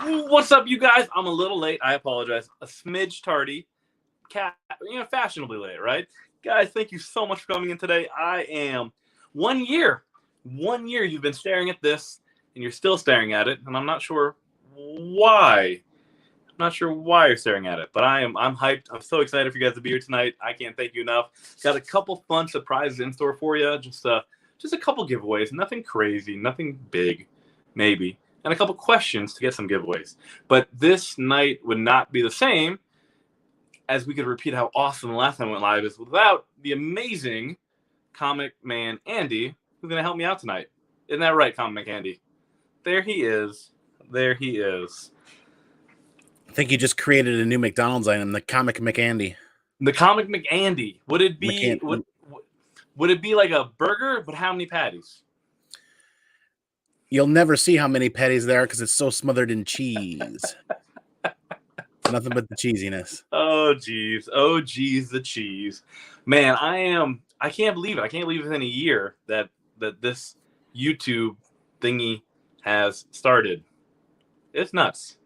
What's up, you guys? I'm a little late. I apologize. A smidge tardy. Fashionably late, right? Guys, thank you so much for coming in today. I am 1 year. 1 year you've been staring at this, and you're still staring at it, and I'm not sure why. I'm not sure why you're staring at it, but I'm hyped. I'm so excited for you guys to be here tonight. I can't thank you enough. Got a couple fun surprises in store for you. Just a couple giveaways. Nothing crazy. Nothing big, maybe. And a couple questions to get some giveaways. But this night would not be the same as we could repeat how awesome the last time we went live is without the amazing comic man Andy, who's going to help me out tonight. Isn't that right, comic Andy? There he is. There he is. I think you just created a new McDonald's item, the Comic McAndy. The Comic McAndy. Would it be would it be like a burger, but how many patties? You'll never see how many patties there are because it's so smothered in cheese. Nothing but the cheesiness. Oh, geez. Oh, geez, the cheese. Man, I can't believe it. I can't believe it's in a year that this YouTube thingy has started. It's nuts.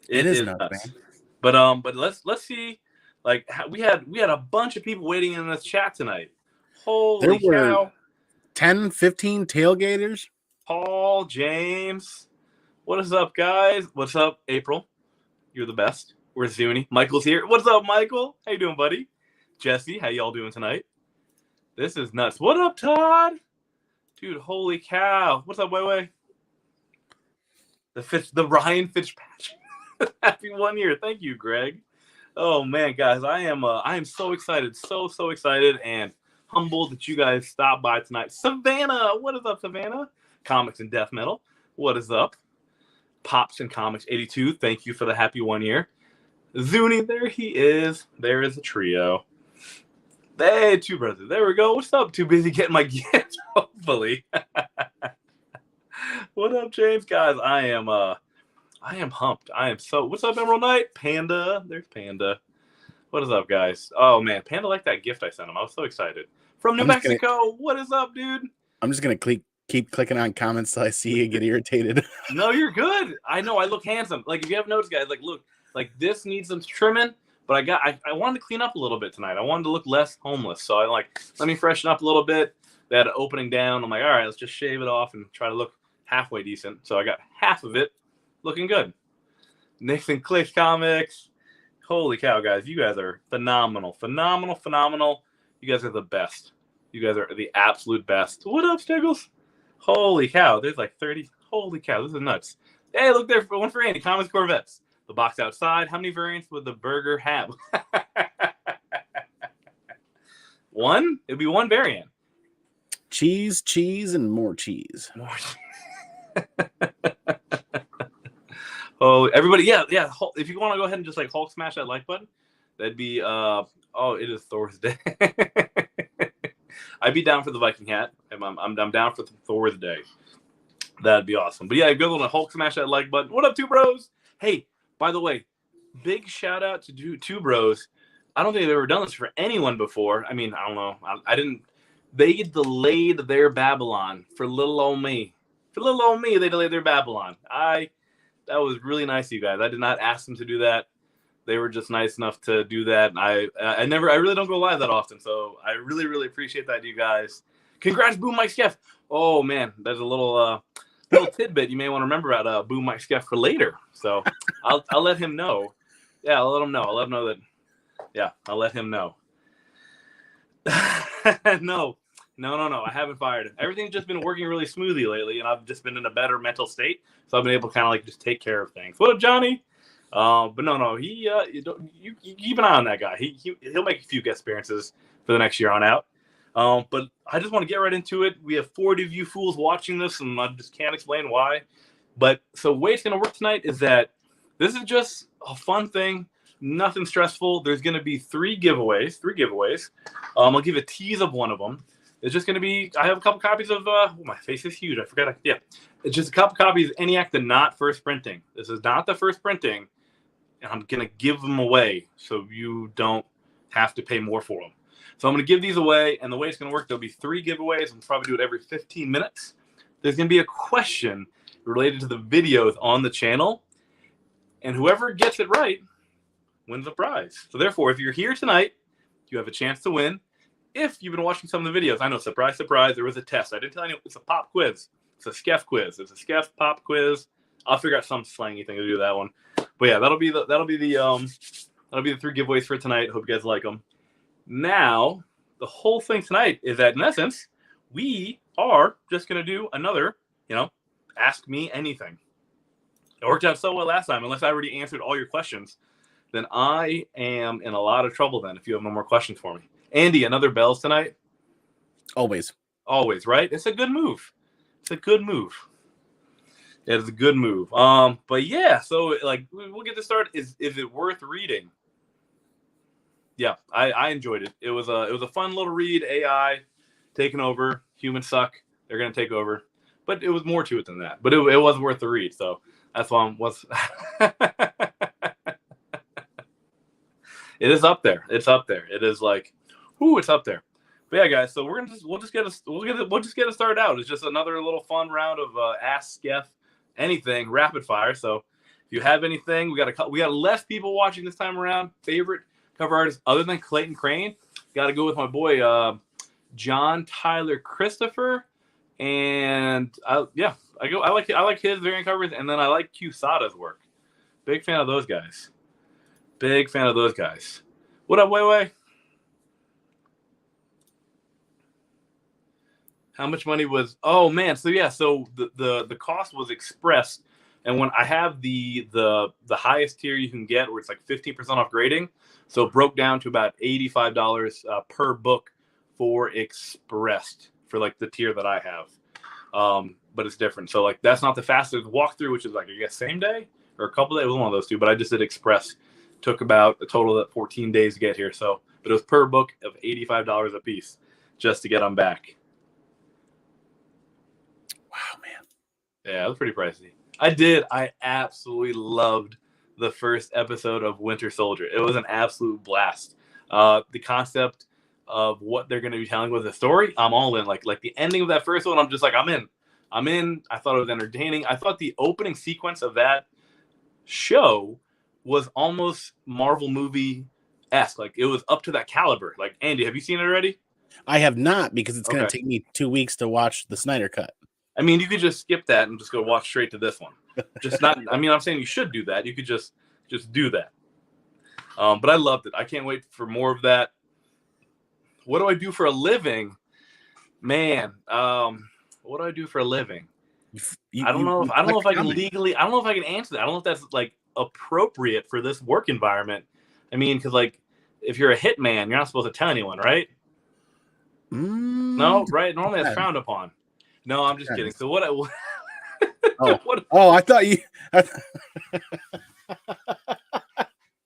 It is nuts, man. But let's see. Like, we had a bunch of people waiting in this chat tonight. Holy cow. 10, 15 tailgaters. Paul, James, what is up, guys? What's up, April? You're the best. Where's Zuni? Michael's here. What's up, Michael? How you doing, buddy? Jesse, how y'all doing tonight? This is nuts. What up, Todd? Dude, holy cow. What's up, Way? The Ryan Fitzpatrick. Happy 1 year. Thank you, Greg. Oh man, guys, I am so excited, so excited and humbled that you guys stopped by tonight. Savannah, what is up, Savannah? Comics and Death Metal, what is up? Pops and Comics 82, thank you for the happy 1 year. Zuni, there he is. There is a trio. Hey, two brothers. There we go. What's up? Too busy getting my gift, hopefully. What up, James? Guys, I am humped. I am so. What's up, Emerald Knight? Panda. There's Panda. What is up, guys? Oh man, Panda liked that gift I sent him. I was so excited. From New Mexico. What is up, dude? I'm just gonna keep clicking on comments till I see you get irritated. No, you're good. I know I look handsome. Like if you have noticed, guys, like look, like this needs some trimming, but I wanted to clean up a little bit tonight. I wanted to look less homeless. So I let me freshen up a little bit. They had an opening down. I'm like, all right, let's just shave it off and try to look halfway decent. So I got half of it looking good. Nathan Click Comics. Holy cow, guys. You guys are phenomenal. Phenomenal. You guys are the best. You guys are the absolute best. What up, Stiggles? Holy cow. There's like 30. Holy cow. This is nuts. Hey, look there. One for Andy. Comics Corvettes. The box outside. How many variants would the burger have? One? It would be one variant. Cheese, and more cheese. Oh, everybody, yeah. If you want to go ahead and just like Hulk smash that like button, that'd be it is Thor's Day. I'd be down for the Viking hat. I'm down for Thor's Day. That'd be awesome. But yeah, go on Hulk smash that like button. What up, two bros? Hey, by the way, big shout out to two bros. I don't think they've ever done this for anyone before. I mean, I don't know. I didn't. They delayed their Babylon for little old me. For little old me, they delayed their Babylon. That was really nice of you guys. I did not ask them to do that. They were just nice enough to do that. And I really don't go live that often, so I really appreciate that, you guys. Congrats, Boom Mike Skeff. Oh man, there's a little tidbit you may want to remember about Boom Mike Skeff for later. So I'll let him know. Yeah, I'll let him know. I'll let him know that. Yeah, I'll let him know. No. I haven't fired him. Everything's just been working really smoothly lately, and I've just been in a better mental state, so I've been able to kind of like just take care of things. What up, Johnny? But no, he you keep an eye on that guy. He'll make a few guest appearances for the next year on out. But I just want to get right into it. We have 40 of you fools watching this, and I just can't explain why. But so the way it's going to work tonight is that this is just a fun thing. Nothing stressful. There's going to be three giveaways. I'll give a tease of one of them. It's just going to be, I have a couple copies of, my face is huge. I forgot. Yeah. It's just a couple copies of ENIAC, the not first printing. This is not the first printing. And I'm going to give them away so you don't have to pay more for them. So I'm going to give these away. And the way it's going to work, there'll be three giveaways. I'll probably do it every 15 minutes. There's going to be a question related to the videos on the channel. and whoever gets it right wins a prize. So therefore, if you're here tonight, you have a chance to win. If you've been watching some of the videos, I know, surprise, surprise, there was a test. I didn't tell you, it's a pop quiz. It's a Skeff quiz. It's a Skeff pop quiz. I'll figure out some slangy thing to do that one. But yeah, that'll be the 3 giveaways for tonight. Hope you guys like them. Now, the whole thing tonight is that, in essence, we are just going to do another, ask me anything. It worked out so well last time. Unless I already answered all your questions, then I am in a lot of trouble then if you have no more questions for me. Andy, another bells tonight? Always, right? It's a good move. It is a good move. But yeah, so we'll get to start. Is it worth reading? Yeah, I enjoyed it. It was a fun little read. AI taking over. Humans suck. They're gonna take over. But it was more to it than that. But it was worth the read. So that's why It is up there. It's up there. It is it's up there. But yeah, guys. So we'll just get it started out. It's just another little fun round of Ask Skeff anything rapid fire. So if you have anything, we got less people watching this time around. Favorite cover artist other than Clayton Crane, got to go with my boy John Tyler Christopher, and I like his variant covers, and then I like Quesada's work. Big fan of those guys. What up, Way? How much money was? Oh man, so the cost was expressed, and when I have the highest tier you can get, where it's 15% off grading, so it broke down to about $85 per book for expressed for the tier that I have. But it's different. So that's not the fastest walkthrough, which is I guess same day or a couple days. It was one of those two, but I just did express. Took about a total of 14 days to get here. So, but it was per book of $85 a piece just to get them back. Wow, man. Yeah, it was pretty pricey. I absolutely loved the first episode of Winter Soldier. It was an absolute blast. The concept of what they're going to be telling with the story, I'm all in. Like the ending of that first one, I'm just I'm in. I thought it was entertaining. I thought the opening sequence of that show was almost Marvel movie-esque. It was up to that caliber. Andy, have you seen it already? I have not, because it's going to take me 2 weeks to watch the Snyder Cut. I mean, you could just skip that and just go watch straight to this one. Just not. I mean, I'm saying you should do that. You could just do that. But I loved it. I can't wait for more of that. What do I do for a living, man? What do I do for a living? I don't know if I can legally. I don't know if I can answer that. I don't know if that's appropriate for this work environment. I mean, because if you're a hitman, you're not supposed to tell anyone, right? No, right? Normally that's frowned upon. No, I'm just kidding. So what? I thought you.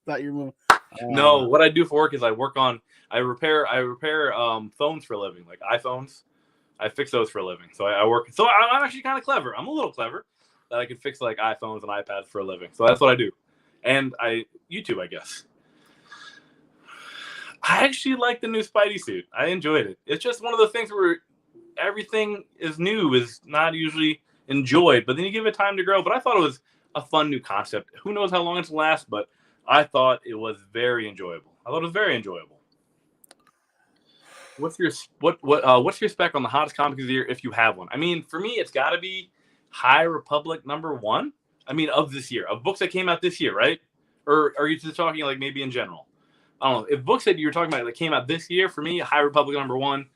Thought you were moving. No, what I do for work is I repair phones for a living, like iPhones. I fix those for a living. So I work. So I'm actually kind of clever. I'm a little clever that I can fix iPhones and iPads for a living. So that's what I do. And YouTube, I guess. I actually like the new Spidey suit. I enjoyed it. It's just one of those things where everything is new is not usually enjoyed, but then you give it time to grow. But I thought it was a fun new concept. Who knows how long it's last, but I thought it was very enjoyable. What's your spec on the hottest comic of the year if you have one? I mean, for me, it's got to be High Republic #1. I mean, of this year, of books that came out this year, right? Or are you just talking maybe in general? I don't know. If books that you're talking about that came out this year, for me, High Republic #1,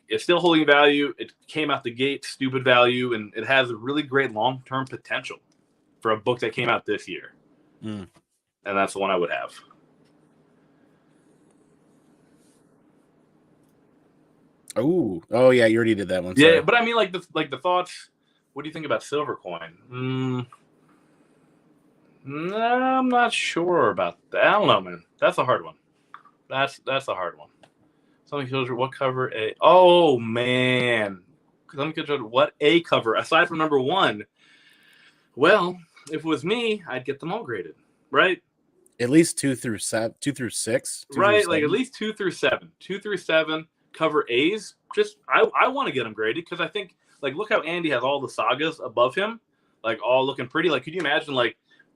it's still holding value. It came out the gate, stupid value, and it has a really great long-term potential for a book that came out this year. And that's the one I would have. Oh yeah, you already did that one. Sorry. Yeah, but I mean, the thoughts. What do you think about Silvercoin? No, I'm not sure about that. I don't know, man. That's a hard one. That's a hard one. Something shows what cover a. Oh man, what a cover aside from #1. Well, if it was me, I'd get them all graded, right? At least 2 through 7, 2 through 6, right? At least 2 through 7, 2 through 7 cover A's. Just I want to get them graded because I think look how Andy has all the sagas above him, all looking pretty. Could you imagine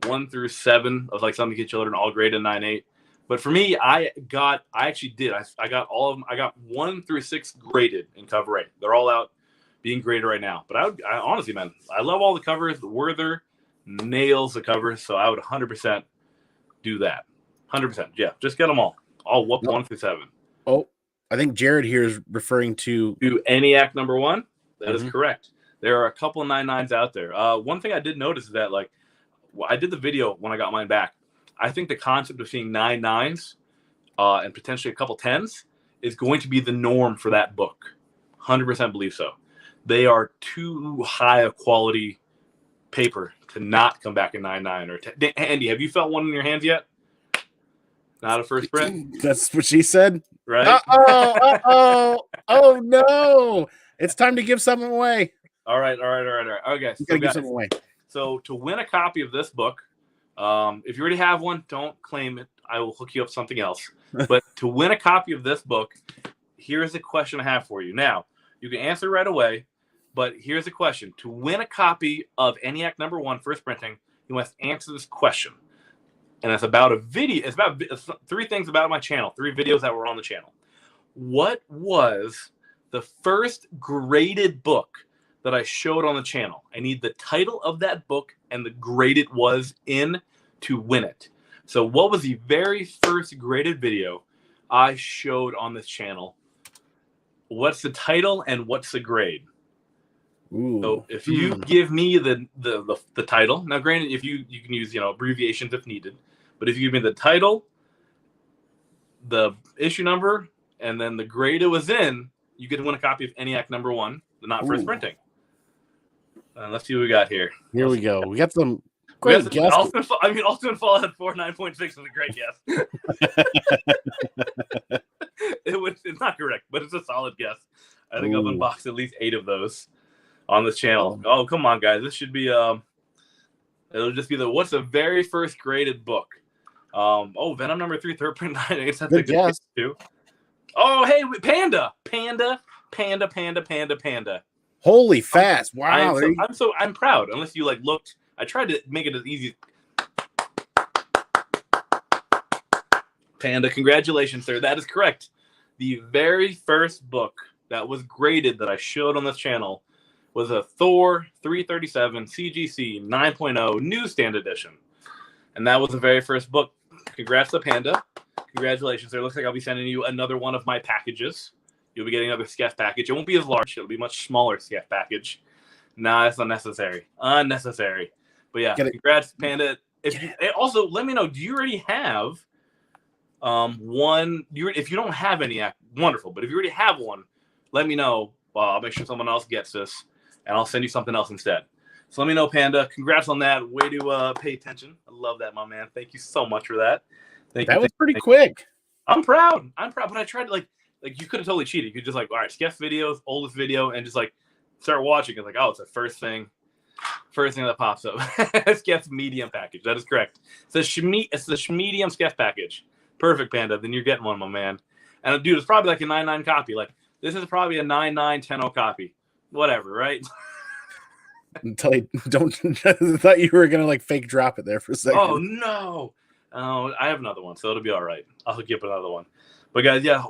1 through 7 of like Something to Get Children, all graded 9.8. But for me, I got all of them. I got 1 through 6 graded in cover A. They're all out being graded right now. But I honestly, man, I love all the covers. The Werther nails the covers, so I would 100% do that. 100%. Yeah, just get them all. I'll whoop 1 through 7. Oh, I think Jared here is referring to ENIAC number 1. That is correct. There are a couple of 9.9s out there. One thing I did notice is that, like, I did the video when I got mine back. I think the concept of seeing 9.9s and potentially a couple 10s is going to be the norm for that book. 100% believe so. They are too high a quality paper to not come back in 9.9 or 10. Andy, have you felt one in your hands yet? Not a first print? That's what she said. Right? Oh no. It's time to give something away. All right. Okay. You gotta give something away. So to win a copy of this book, if you already have one, don't claim it. I will hook you up with something else. But to win a copy of this book, here's a question I have for you. Now, you can answer right away, but here's a question. To win a copy of ENIAC number 1 first printing, you must answer this question. And it's about a video. It's about 3 things about my channel, 3 videos that were on the channel. What was the first graded book that I showed on the channel? I need the title of that book and the grade it was in to win it. So what was the very first graded video I showed on this channel? What's the title and what's the grade? Ooh. So if you give me the title, now granted, if you can use abbreviations if needed, but if you give me the title, the issue number, and then the grade it was in, you get to win a copy of ENIAC number 1, the not first printing. Let's see what we got here. Here we go. We got some great guesses. Also in Fallout 4 9.6 was a great guess. It's not correct, but it's a solid guess. I think I've unboxed at least 8 of those on this channel. Oh, come on, guys. This should be it'll just be what's the very first graded book? Venom number 3, third print 9. I guess that's a good guess too. Oh, hey, Panda. Holy fast. Wow. I'm proud. Unless you looked, I tried to make it as easy. Panda, congratulations, sir. That is correct. The very first book that was graded that I showed on this channel was a Thor 337 CGC 9.0 newsstand edition. And that was the very first book. Congrats to Panda. Congratulations, sir. Looks like I'll be sending you another one of my packages. You'll be getting another Skeff package. It won't be as large. It'll be a much smaller Skeff package. Nah, that's unnecessary. But yeah, congrats, Panda. Also, let me know, do you already have one? If you don't have any, wonderful. But if you already have one, let me know. I'll make sure someone else gets this, and I'll send you something else instead. So let me know, Panda. Congrats on that. Way to pay attention. I love that, my man. Thank you so much for that. That was pretty quick. I'm proud. But I tried to you could have totally cheated. You could just all right, Skeff videos, oldest video, and just start watching. It's it's the first thing that pops up. Skeff's medium package. That is correct. It's the medium Skeff package. Perfect, Panda. Then you're getting one, my man. And dude, it's probably a 9.9 copy. This is probably a 9.9 10.0 copy. Whatever, right? Until I thought you were gonna fake drop it there for a second. Oh no. I have another one, so it'll be all right. I'll hook you up with another one. But guys, yeah,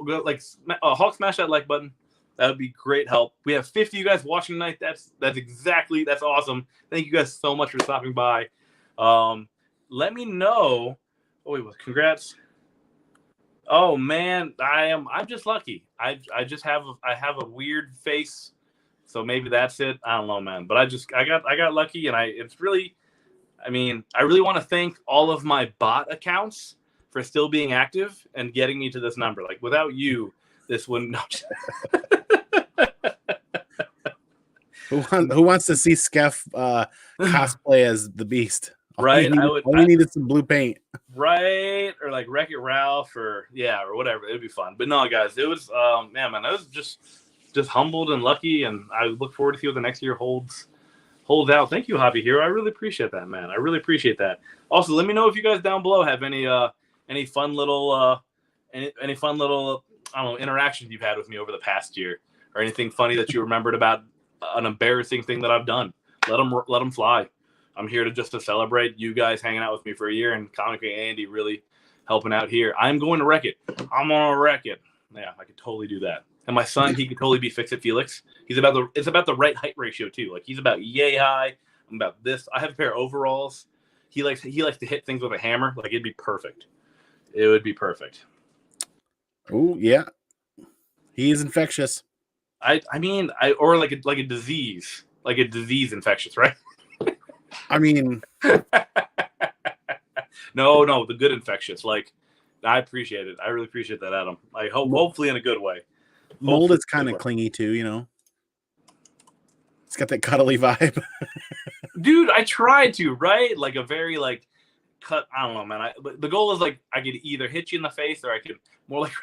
Hulk, smash that like button. That would be great help. We have 50 of you guys watching tonight. That's awesome. Thank you guys so much for stopping by. Let me know. Oh wait, congrats. Oh man, I'm just lucky. I have a weird face, so maybe that's it. I don't know, man. But I got lucky, and I really want to thank all of my bot accounts for still being active and getting me to this number. Without you, this wouldn't. Who wants to see Skeff cosplay as the Beast? Right, We needed some blue paint. Right, or Wreck-It Ralph, or whatever. It'd be fun. But no, guys, it was man, I was just humbled and lucky, and I look forward to see what the next year holds out. Thank you, Hobby Hero. I really appreciate that, man. I really appreciate that. Also, let me know if you guys down below have any fun little interactions you've had with me over the past year, or anything funny that you remembered about an embarrassing thing that I've done. Let them fly. I'm here to celebrate you guys hanging out with me for a year and Comic Andy really helping out here. I'm going to wreck it. I'm gonna wreck it. Yeah, I could totally do that. And my son, he could totally be Fix-It Felix. It's about the right height ratio too. Like he's about yay high. I'm about this. I have a pair of overalls. He likes to hit things with a hammer. Like it'd be perfect. It would be perfect. Oh yeah, he is infectious. Or like a disease, infectious, right? I mean, no, the good infectious. Like I appreciate it. I really appreciate that, Adam. I hope, hopefully in a good way. Mold is kind of clingy too, you know. It's got that cuddly vibe. Dude, I tried to, right? Like a very like cut. I don't know, man. But the goal is like I could either hit you in the face or I could more like.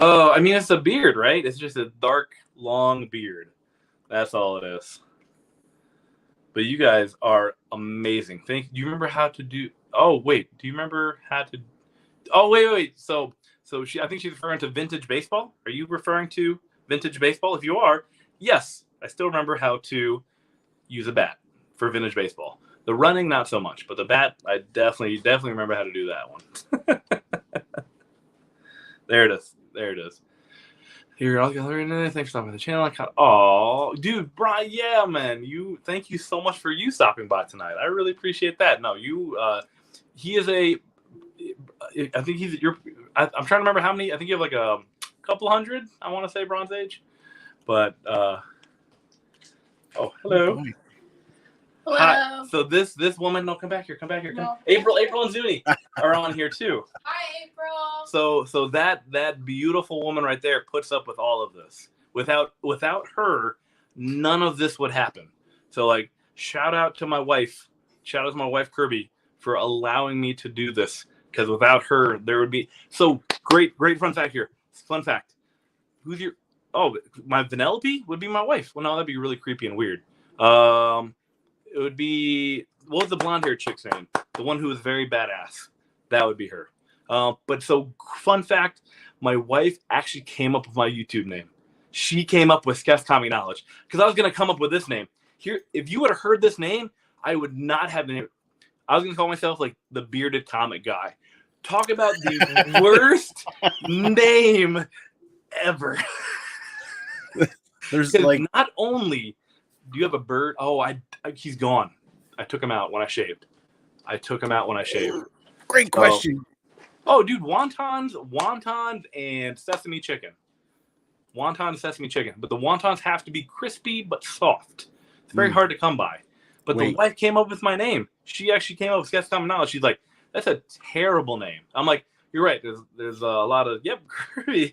Oh, I mean, it's a beard, right? It's just a dark, long beard. That's all it is. But you guys are amazing. Do you remember how to do? Oh wait, do you remember how to? Oh wait. So I think she's referring to vintage baseball. Are you referring to vintage baseball? If you are, yes, I still remember how to use a bat for vintage baseball. The running, not so much, but the bat, I definitely remember how to do that one. There it is. Here, I'll go in. Thanks for stopping by the channel. Oh, dude, Brian, yeah, man. Thank you so much for you stopping by tonight. I really appreciate that. No, he is I think I'm trying to remember how many. I think you have like a couple hundred. I want to say Bronze Age, but oh, hello. Hello. Hi. So this woman, no, come back here. No. April and Zuni are on here too. Hi, April. So that beautiful woman right there puts up with all of this. Without her, none of this would happen. So like, shout out to my wife Kirby for allowing me to do this. Because without her, there would be so great fun fact here. Fun fact. Who's your? Oh, my Vanellope would be my wife. Well, no, that'd be really creepy and weird. It would be, what was the blonde hair chick's name? The one who was very badass. That would be her. But so fun fact, my wife actually came up with my YouTube name. She came up with Skeff's Comic Knowledge because I was gonna come up with this name. Here, if you would have heard this name, I would not have been. I was gonna call myself like the bearded comic guy. Talk about the worst name ever. There's like not only do you have a bird. Oh, he's gone. I took him out when I shaved. Great question. Oh, dude, wontons and sesame chicken. But the wontons have to be crispy but soft. It's very hard to come by. But the wife came up with my name. She actually came up with Skeff's Comic Knowledge. She's like, that's a terrible name. I'm like, you're right. There's a lot of yep. There's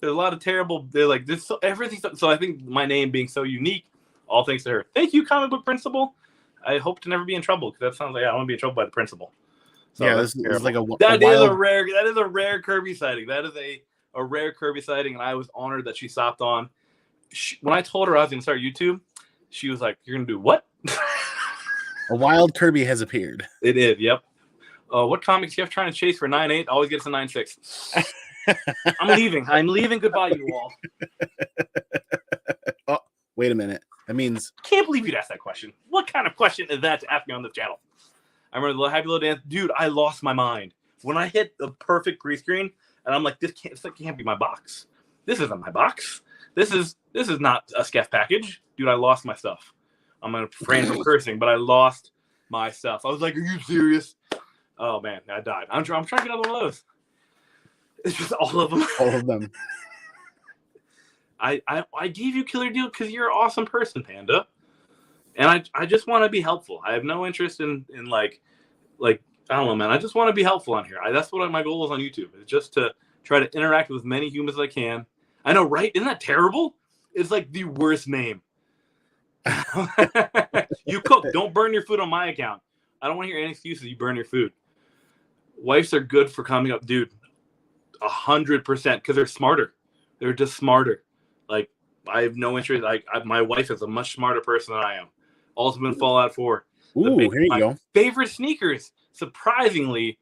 a lot of terrible. They're like this. Everything. So I think my name being so unique, all thanks to her. Thank you, comic book principal. I hope to never be in trouble because that sounds like I want to be in trouble by the principal. So yeah, this is like that is a rare Kirby sighting. That is a rare Kirby sighting, and I was honored that she stopped on. When I told her I was going to start YouTube, she was like, "You're going to do what?" A wild Kirby has appeared. It is. Yep. What comics you have trying to chase for 9.8? Always gets a 9.6. I'm leaving. Goodbye, you all. Oh, wait a minute. That means I can't believe you'd ask that question. What kind of question is that to ask me on this channel? I remember the Happy Little Dance. Dude, I lost my mind. When I hit the perfect green screen, and I'm like, this can't be my box. This isn't my box. This is not a Skeff package. Dude, I lost my stuff. I'm going to refrain from cursing, but I lost my stuff. I was like, are you serious? Oh, man, I died. I'm trying to get another one of those. It's just all of them. All of them. I gave you Killer Deal because you're an awesome person, Panda. And I just want to be helpful. I have no interest in like I don't know, man. I just want to be helpful on here. That's what my goal is on YouTube. Is just to try to interact with as many humans as I can. I know, right? Isn't that terrible? It's like the worst name. You cook. Don't burn your food on my account. I don't want to hear any excuses. You burn your food. Wives are good for coming up, dude. 100% because they're smarter. They're just smarter. Like I have no interest. Like my wife is a much smarter person than I am. Ultimate Fallout 4. Ooh, here you go. Favorite sneakers. Surprisingly,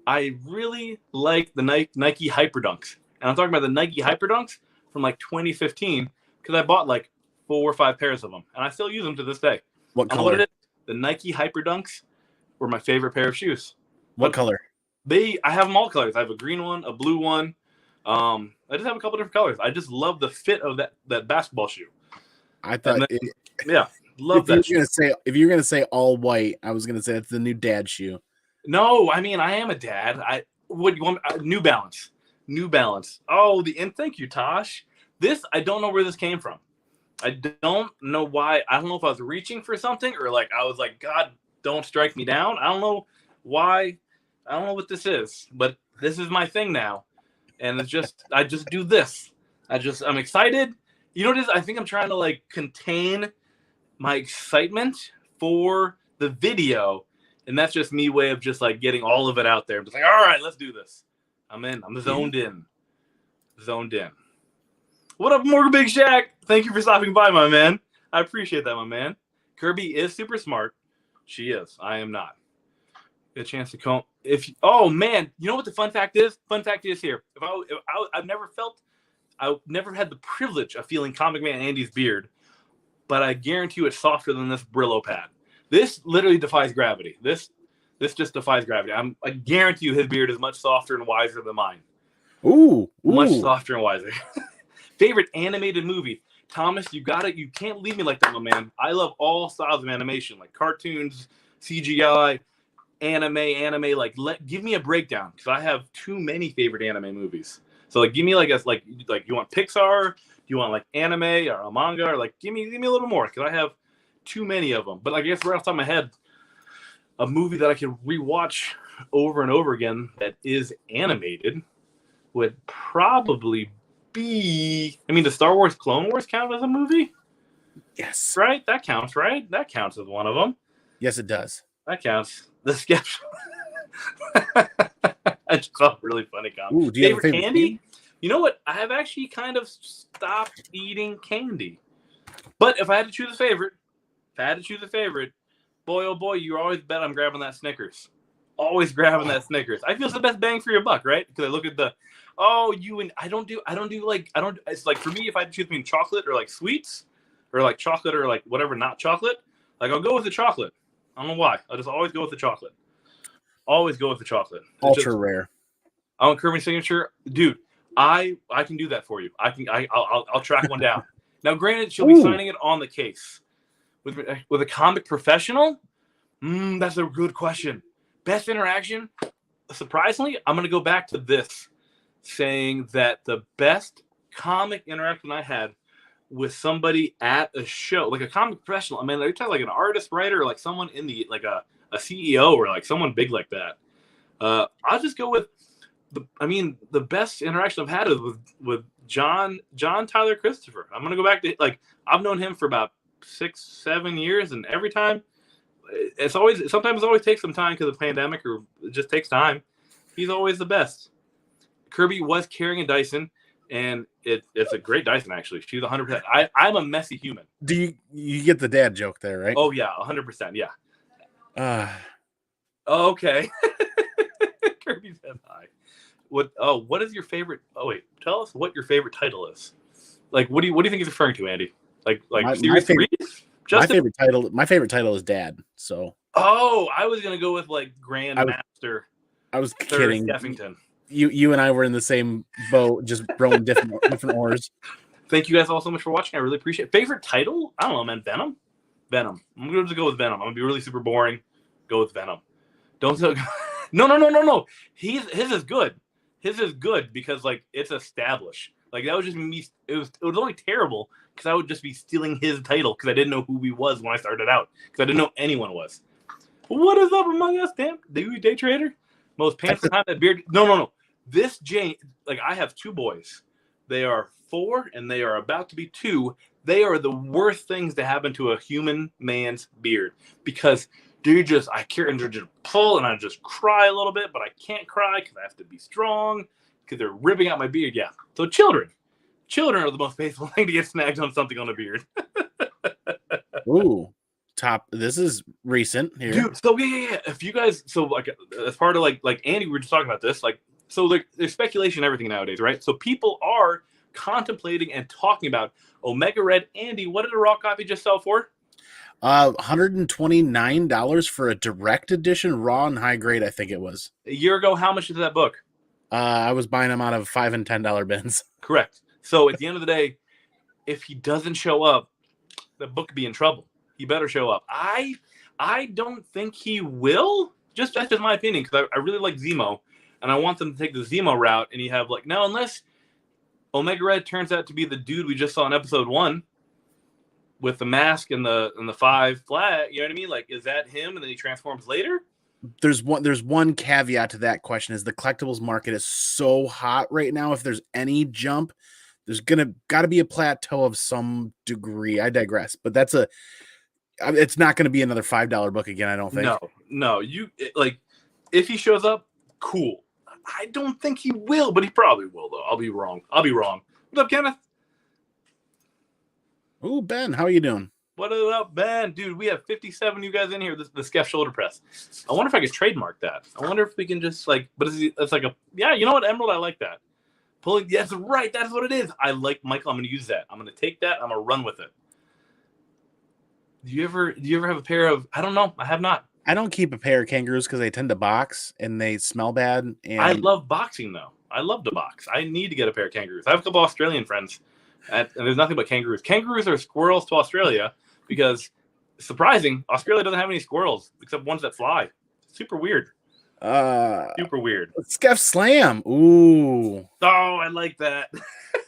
I really like the Nike Hyperdunks. And I'm talking about the Nike Hyperdunks from like 2015 because I bought like 4 or 5 pairs of them, and I still use them to this day. What color? The Nike Hyper Dunks were my favorite pair of shoes. What color? I have them all colors. I have a green one, a blue one. I just have a couple different colors. I just love the fit of that basketball shoe. I thought, love that. If you're gonna say all white, I was gonna say it's the new dad shoe. No, I mean I am a dad. What you want? New Balance. New Balance. Oh, and thank you, Tosh. This I don't know where this came from. I don't know why. I don't know if I was reaching for something or like I was like, God, don't strike me down. I don't know why. I don't know what this is, but this is my thing now. And it's just, I just do this. I'm excited. You know what it is? I think I'm trying to like contain my excitement for the video. And that's just me way of just like getting all of it out there. I'm just like, all right, let's do this. I'm in. I'm zoned in. Zoned in. What up, Morgan Big Shaq? Thank you for stopping by, my man. I appreciate that, my man. Kirby is super smart. She is. I am not. Get a chance to come. Oh man, you know what the fun fact is? Fun fact is here. I've never had the privilege of feeling Comic Man Andy's beard, but I guarantee you it's softer than this Brillo pad. This literally defies gravity. This just defies gravity. I guarantee you his beard is much softer and wiser than mine. Ooh. Much softer and wiser. Favorite animated movie? Thomas, you got it. You can't leave me like that, my man. I love all styles of animation, like cartoons, CGI, anime. Like, give me a breakdown because I have too many favorite anime movies. So, like, give me like you want Pixar? Do you want like anime or a manga? Or like, give me a little more because I have too many of them. But I guess right off the top of my head, a movie that I can rewatch over and over again that is animated would probably be, I mean, the Star Wars Clone Wars count as a movie? Yes. Right? That counts, right? That counts as one of them. Yes, it does. That counts. The Skeff. I just saw a really funny comment. Ooh, do you have a favorite candy? You know what? I have actually kind of stopped eating candy. But if I had to choose a favorite, boy, oh boy, you always bet I'm grabbing that Snickers. Always grabbing that Snickers. I feel it's the best bang for your buck, right? Because I look at it's like for me, if I had to choose between chocolate or like sweets or like chocolate or like whatever, not chocolate, like I'll go with the chocolate. I don't know why. I'll just always go with the chocolate. Always go with the chocolate. Ultra rare. I want Kirby's signature. Dude, I can do that for you. I'll track one down. Now, granted, she'll be signing it on the case. With a comic professional? That's a good question. Best interaction? Surprisingly, I'm going to go back to this, saying that the best comic interaction I had with somebody at a show, like a comic professional. I mean, you're talking like an artist, writer, or like someone in the, like a CEO or like someone big like that. I'll just go with the best interaction I've had is with John Tyler Christopher. I'm going to go back to, like, I've known him for about 6-7 years, and every time sometimes it always takes some time because of the pandemic, or it just takes time. He's always the best. Kirby was carrying a Dyson, and it's a great Dyson, actually. She's 100%. I'm a messy human. Do you get the dad joke there, right? Oh yeah, 100%. Yeah. Okay. Kirby said hi. What is your favorite? Oh wait, tell us what your favorite title is. Like, what do you think he's referring to, Andy? Like series 3? My favorite title is Dad. So. Oh, I was gonna go with like Grandmaster. I was kidding. Skeffington. You and I were in the same boat, just rowing different oars. Thank you guys all so much for watching. I really appreciate it. Favorite title? I don't know, man. Venom. I'm gonna just go with Venom. I'm gonna be really super boring. Go with Venom. No. His is good. His is good because like it's established. Like that was just me. It was only terrible because I would just be stealing his title because I didn't know who he was when I started out because I didn't know anyone was. What is up among us, damn? Day trader? Most pants behind that beard. No. This Jane, like I have 2 boys. They are 4 and they are about to be 2. They are the worst things to happen to a human man's beard because I just pull and I just cry a little bit, but I can't cry because I have to be strong because they're ripping out my beard. Yeah. So children are the most painful thing to get snagged on something on a beard. Ooh. This is recent here. Dude, so yeah. If you guys, so like as part of like Andy, we were just talking about this, like, so like there's speculation and everything nowadays, right? So people are contemplating and talking about Omega Red. Andy, what did a raw copy just sell for? $129 for a direct edition, raw and high grade, I think it was. A year ago, how much is that book? I was buying them out of $5 and $10 bins. Correct. So at the end of the day, if he doesn't show up, the book could be in trouble. He better show up. I don't think he will. That's just my opinion, because I really like Zemo, and I want them to take the Zemo route. And you have now, unless Omega Red turns out to be the dude we just saw in episode 1 with the mask and the 5 flag, you know what I mean? Is that him, and then he transforms later? There's one caveat to that question: is the collectibles market is so hot right now. If there's any jump, there's got to be a plateau of some degree. I digress, but it's not going to be another $5 book again, I don't think. No. If he shows up, cool. I don't think he will, but he probably will, though. I'll be wrong. What's up, Kenneth? Oh, Ben, how are you doing? What up, Ben? Dude, we have 57 of you guys in here. The Skeff shoulder press. I wonder if I could trademark that. I wonder if we can just but it's like you know what, Emerald? I like that. Pulling, that's right. That's what it is. I like Michael. I'm going to use that. I'm going to take that. I'm going to run with it. Do you ever have a pair of? I don't know. I have not. I don't keep a pair of kangaroos because they tend to box and they smell bad. And I love boxing though. I love to box. I need to get a pair of kangaroos. I have a couple Australian friends, and there's nothing but kangaroos. Kangaroos are squirrels to Australia because, surprising, Australia doesn't have any squirrels except ones that fly. Super weird. Super weird. Skeff Slam. Ooh. Oh, I like that.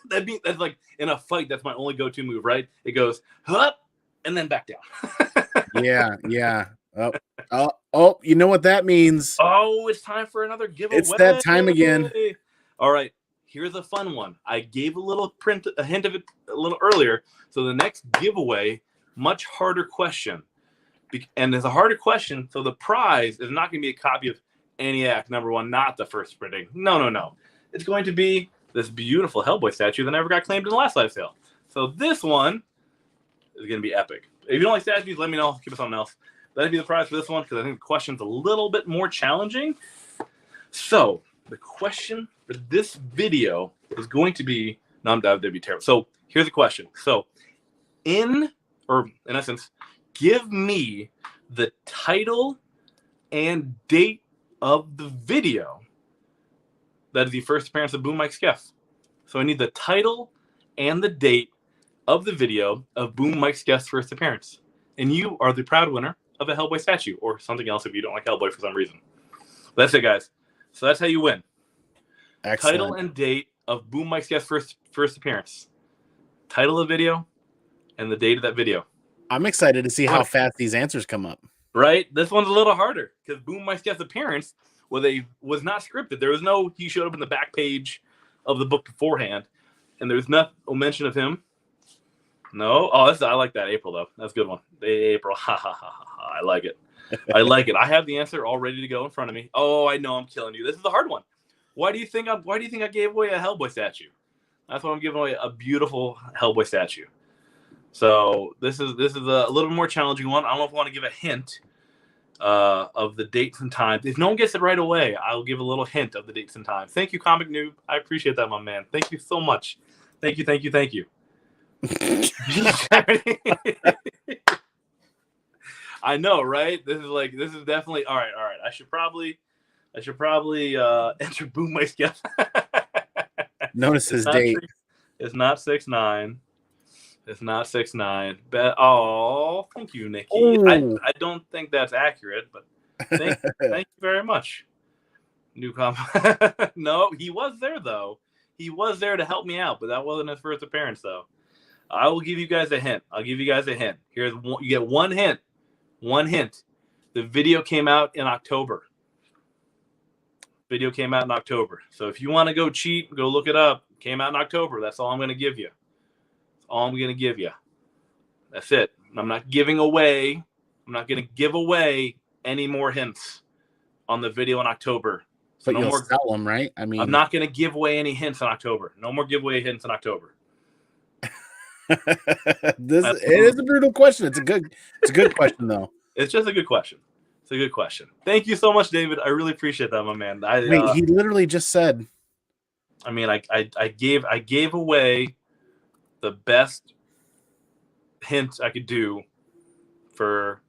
That's like in a fight. That's my only go-to move, right? It goes up and then back down. Yeah. Oh, you know what that means. Oh, it's time for another giveaway. It's that time again. All right, here's a fun one. I gave a hint of it a little earlier. So the next giveaway, much harder question. And there's a harder question, so the prize is not going to be a copy of ENIAC #1, not the first printing. No. It's going to be this beautiful Hellboy statue that never got claimed in the last live sale. So this one is going to be epic. If you don't like statues, let me know. Give us something else. That'd be the prize for this one, because I think the question's a little bit more challenging. So the question for this video is going to be, that'd be terrible. So here's the question. So in essence, give me the title and date of the video that is the first appearance of Boom Mike Skeff. So I need the title and the date of the video of Boom Mike Skeff's first appearance. And you are the proud winner of a Hellboy statue, or something else if you don't like Hellboy for some reason. That's it, guys. So that's how you win. Excellent. Title and date of Boom Mike Skeff's first appearance. Title of video and the date of that video. I'm excited to see how fast these answers come up. Right? This one's a little harder because Boom Mike Skeff's appearance was not scripted. There was no, he showed up in the back page of the book beforehand, and there's no mention of him. No. Oh, I like that. April, though. That's a good one. April. Ha, ha, ha, ha, ha. I like it. I like it. I have the answer all ready to go in front of me. Oh, I know I'm killing you. This is the hard one. Why do you think I gave away a Hellboy statue? That's why I'm giving away a beautiful Hellboy statue. So this is a little more challenging one. I don't know if I want to give a hint of the dates and times. If no one gets it right away, I'll give a little hint of the dates and times. Thank you, Comic Noob. I appreciate that, my man. Thank you so much. Thank you. I know, right? This is definitely all right. I should probably enter Boom Mike Skeff. Notice his date. It's not 6'9". It's not 6'9". Oh, thank you, Nikki. I don't think that's accurate, but thank you very much. New comment. No, he was there though. He was there to help me out, but that wasn't his first appearance though. I will give you guys a hint. Here's one, you get one hint. One hint. The video came out in October. So if you want to go cheat, go look it up. It came out in October. That's all I'm going to give you. That's it. I'm not giving away. I'm not going to give away any more hints on the video in October. So but you'll sell them, right? I mean, I'm not going to give away any hints in October. No more giveaway hints in October. It is a brutal question. It's a good question though. It's just a good question. It's a good question. Thank you so much, David. I really appreciate that, my man. Wait, he literally just said I mean, I gave away the best hint I could do for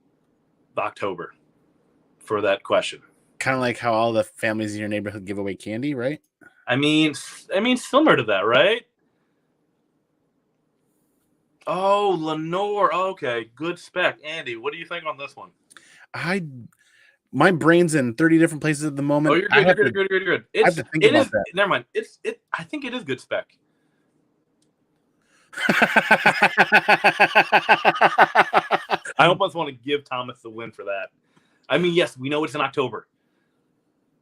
October for that question. Kind of like how all the families in your neighborhood give away candy, right? I mean, similar to that, right? Oh, Lenore. Okay, good spec. Andy, what do you think on this one? My brain's in 30 different places at the moment. Oh, you're good. You're good. I have to think about that. Never mind. I think it is good spec. I almost want to give Thomas the win for that. I mean, yes, we know it's in October.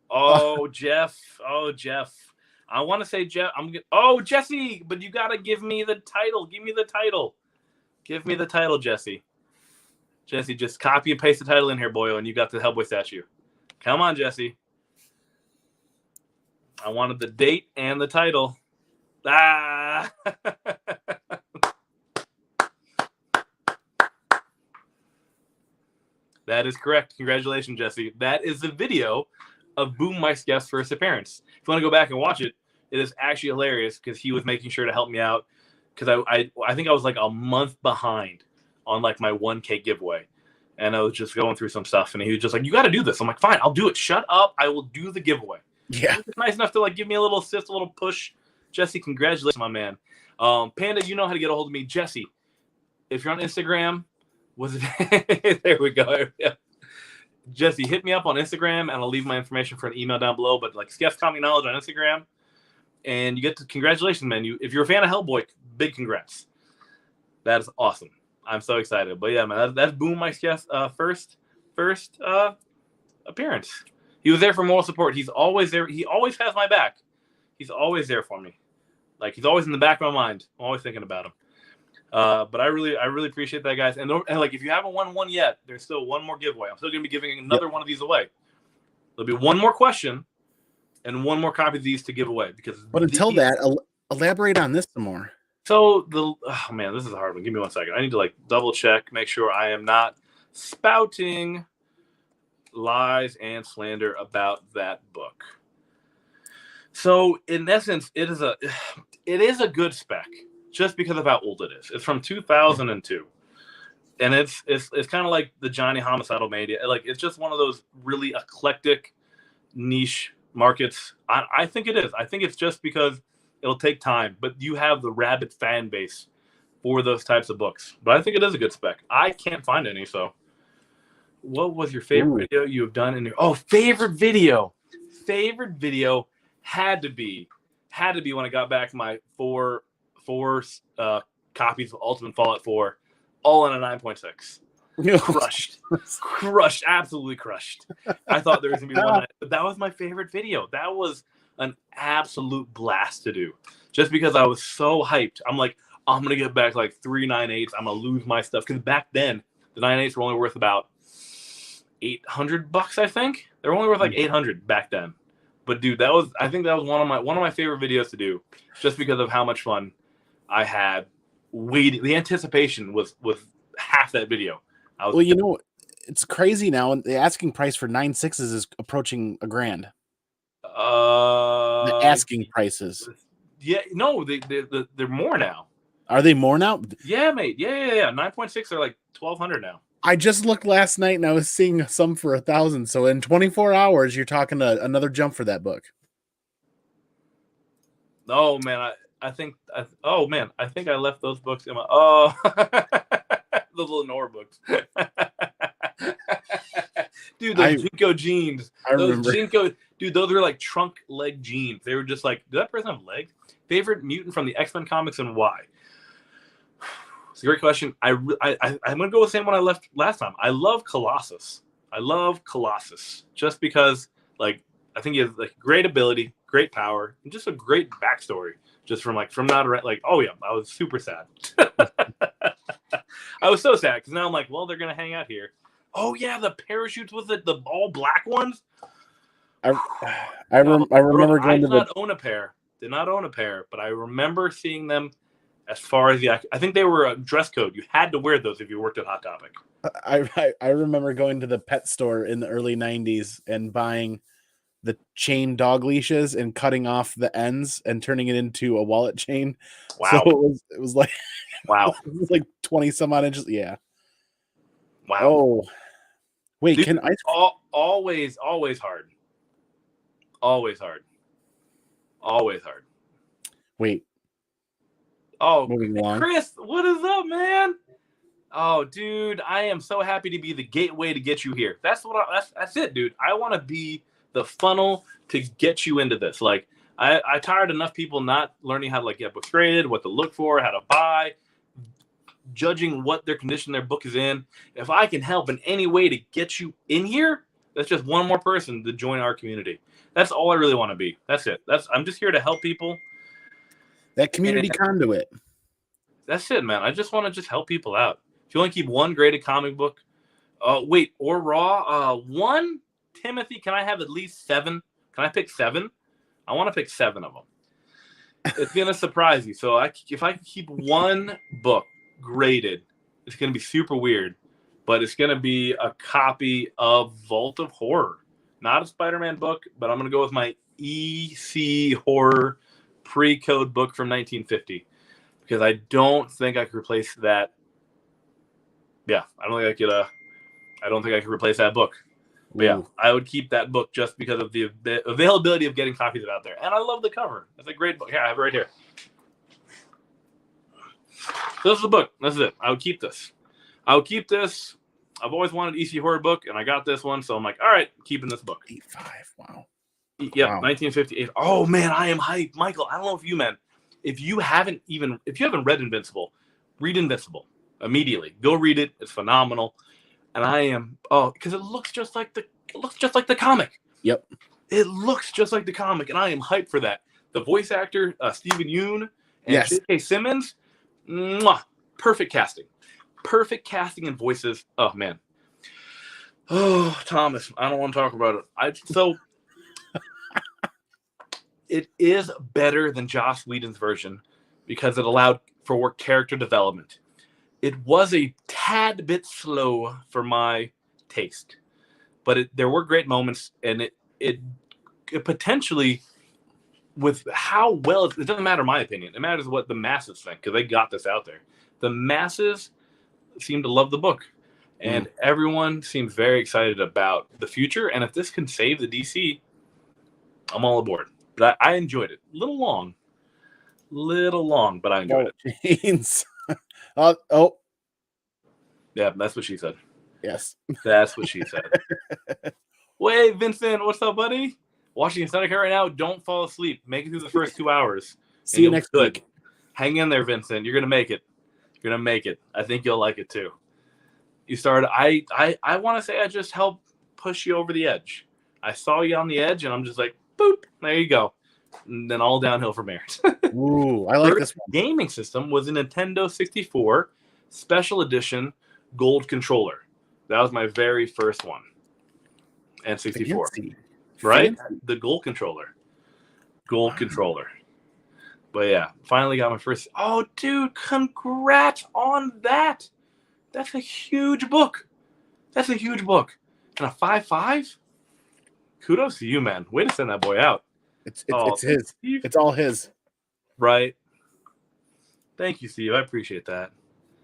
Oh, Jeff. Oh, Jeff. I want to say Jeff. Jesse, but you got to give me the title. Give me the title. Give me the title, Jesse. Jesse, just copy and paste the title in here, boyo, and you got the Hellboy statue. Come on, Jesse. I wanted the date and the title. Ah! That is correct. Congratulations, Jesse. That is the video of Boom My Skeff's first appearance. If you want to go back and watch it, it is actually hilarious because he was making sure to help me out because I think I was like a month behind on like my 1K giveaway. And I was just going through some stuff and he was just like, you got to do this. I'm like, fine, I'll do it. Shut up. I will do the giveaway. Yeah. He was nice enough to like give me a little assist, a little push. Jesse, congratulations, my man. Panda, you know how to get a hold of me. Jesse, if you're on Instagram, there we go. Yeah. Jesse, hit me up on Instagram and I'll leave my information for an email down below. But like skeffscomicknowledge on Instagram, and you get to congratulations, man. If you're a fan of Hellboy, big congrats. That is awesome. I'm so excited. But yeah, man, that's Boom My Skeff first appearance. He was there for moral support. He's always there. He always has my back. He's always there for me. Like he's always in the back of my mind. I'm always thinking about him. But I really appreciate that, guys. And like if you haven't won one yet, there's still one more giveaway. I'm still gonna be giving another one of these away. There'll be one more question and one more copy of these to give away But until that, elaborate on this some more. So oh man, this is a hard one. Give me 1 second. I need to like double check, make sure I am not spouting lies and slander about that book. So in essence, it is a good spec just because of how old it is. It's from 2002. And it's kind of like the Johnny Homicidal Mania. Like it's just one of those really eclectic niche markets. I think it is. I think it's just because it'll take time, but you have the rabid fan base for those types of books. But I think it is a good spec. I can't find any. So what was your favorite video you have done in your favorite video? Favorite video had to be when I got back my four copies of Ultimate Fallout 4, all in a 9.6. Crushed, absolutely crushed. I thought there was gonna be one, but that was my favorite video. That was an absolute blast to do, just because I was so hyped. I'm like, I'm gonna get back like 3 9/8. I'm gonna lose my stuff because back then the 9/8 were only worth about $800. I think they were only worth like 800 back then. But dude, I think that was one of my favorite videos to do, just because of how much fun I had. Waiting, the anticipation was half that video. It's crazy now, and the asking price for 9.6s is approaching $1,000. The asking prices. Yeah, no, they're more now. Are they more now? Yeah, mate. Yeah. 9.6 are like 1,200 now. I just looked last night and I was seeing some for 1,000. So in 24 hours, you're talking another jump for that book. Oh man, I think I left those books in my those Lenore books. Dude, those Jinko jeans. I remember. Dude, those were like trunk leg jeans. They were just like, did that person have legs? Favorite mutant from the X-Men comics and why? It's a great question. I'm gonna go with the same one I left last time. I love Colossus. Just because like I think he has like great ability, great power, and just a great backstory. Just from not like, oh yeah, I was super sad. I was so sad because now I'm like, well, they're gonna hang out here. Oh yeah, the parachutes with the all black ones. I remember going to Did not own a pair, but I remember seeing them. As far as I think they were a dress code. You had to wear those if you worked at Hot Topic. I remember going to the pet store in the early 90s and buying the chain dog leashes and cutting off the ends and turning it into a wallet chain. Wow. So it was like Wow. it was like 20 some odd inches. Yeah. Wow. Oh, wait, Dude, can I always hard. Always hard. Always hard. wait? Oh, Moving along. Chris, what is up, man? Oh, dude, I am so happy to be the gateway to get you here. That's it, dude. I want to be the funnel to get you into this. Like, I tired enough people not learning how to like get books graded, what to look for, how to buy, judging what their condition their book is in. If I can help in any way to get you in here, that's just one more person to join our community. That's all I really want to be. That's it. I'm just here to help people. That community conduit. That's it, man. I just want to just help people out. If you only keep one graded comic book, or raw, one, Timothy, can I have at least 7? Can I pick 7? I want to pick 7 of them. It's going to surprise you. So if I can keep one book graded, it's going to be super weird, but it's going to be a copy of Vault of Horror. Not a Spider-Man book, but I'm going to go with my EC Horror pre-code book from 1950 because I don't think I could replace that. Yeah, I don't think I could replace that book. But yeah, I would keep that book just because of the availability of getting copies of it out there. And I love the cover. It's a great book. Here, I have it right here. So this is the book. This is it. I would keep this. I've always wanted an EC Horror book, and I got this one. So I'm like, all right, keeping this book. 85. Wow. Yep, wow. 1958. Oh, man, I am hyped. Michael, I don't know if you, man. If you haven't read Invincible, read Invincible immediately. Go read it. It's phenomenal. And I am because it looks just like the comic. Yep. It looks just like the comic, and I am hyped for that. The voice actor, Stephen Yeun and J.K. Simmons, perfect casting. Perfect casting and voices. Oh man. Oh, Thomas, I don't want to talk about it. It is better than Joss Whedon's version because it allowed for character development. It was a tad bit slow for my taste, but there were great moments, and it potentially, with how well it doesn't matter my opinion. It matters what the masses think because they got this out there. The masses seem to love the book, and everyone seems very excited about the future. And if this can save the DC, I'm all aboard. But I enjoyed it. Little long, but I enjoyed it. Yeah, that's what she said. Yes. That's what she said. Wait, Vincent, what's up, buddy? Watching Seneca right now, don't fall asleep. Make it through the first 2 hours. See you next week. Hang in there, Vincent. You're going to make it. You're going to make it. I think you'll like it, too. You started, I want to say I just helped push you over the edge. I saw you on the edge, and I'm just like, boop, there you go. And then all downhill from there. Ooh, I like this one. Gaming system was a Nintendo 64 Special Edition Gold Controller. That was my very first one. And 64. Fancy. Right? The Gold Controller. Controller. But yeah, finally got my first. Oh, dude, congrats on that. That's a huge book. And a 5.5? Kudos to you, man. Way to send that boy out. It's his. Steve. It's all his. Right. Thank you, Steve. I appreciate that.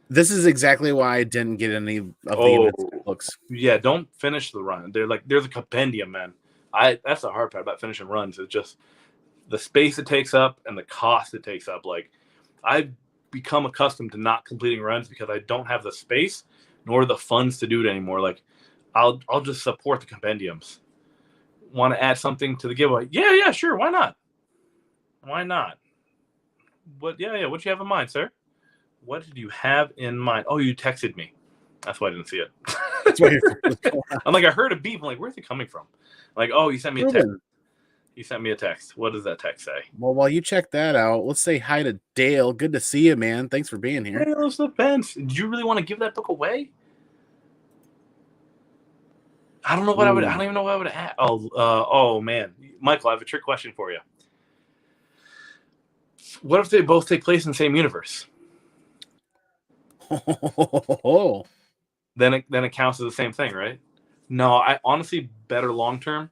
This is exactly why I didn't get any of the books. Yeah, don't finish the run. There's a compendium, man. That's the hard part about finishing runs. It's just the space it takes up and the cost it takes up. Like, I've become accustomed to not completing runs because I don't have the space nor the funds to do it anymore. Like, I'll just support the compendiums. Want to add something to the giveaway? Yeah, sure. Why not? What? Yeah. What do you have in mind, sir? What did you have in mind? Oh, you texted me. That's why I didn't see it. That's why I'm like, I heard a beep. I'm like, where's it coming from? I'm like, oh, you sent me a text. You sent me a text. What does that text say? Well, while you check that out, let's say hi to Dale. Good to see you, man. Thanks for being here. Dale's the fence. Did you really want to give that book away? I don't know what I don't even know what I would add. Oh man, Michael, I have a trick question for you. What if they both take place in the same universe? Then it counts as the same thing, right? No, I honestly better long term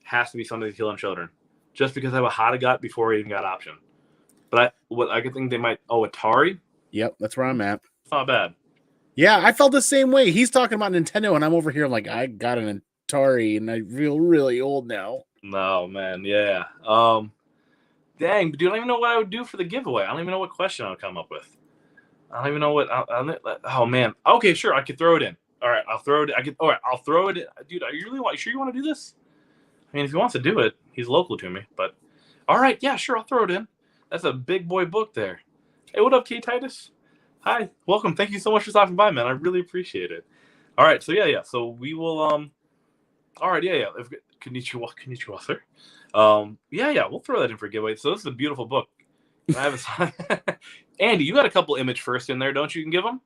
has to be something to kill on children, just because I have a hot got before I even got option. But I could think they might. Oh, Atari. Yep, that's where I'm at. It's not bad. Yeah, I felt the same way. He's talking about Nintendo, and I'm over here like, I got an Atari, and I feel really old now. No, man, yeah. Dang, dude, I don't even know what I would do for the giveaway. I don't even know what question I would come up with. I don't even know what. Oh man. Okay, sure, I could throw it in. All right, I'll throw it. All right, I'll throw it in. Dude, are you sure you want to do this? I mean, if he wants to do it, he's local to me. But all right, yeah, sure, I'll throw it in. That's a big boy book there. Hey, what up, K Titus? Hi, welcome. Thank you so much for stopping by, man. I really appreciate it. All right, so yeah. So we will. All right, yeah. Konnichiwa, sir. Yeah. We'll throw that in for a giveaway. So this is a beautiful book. I have Andy, you got a couple image first in there, don't you? Can give them?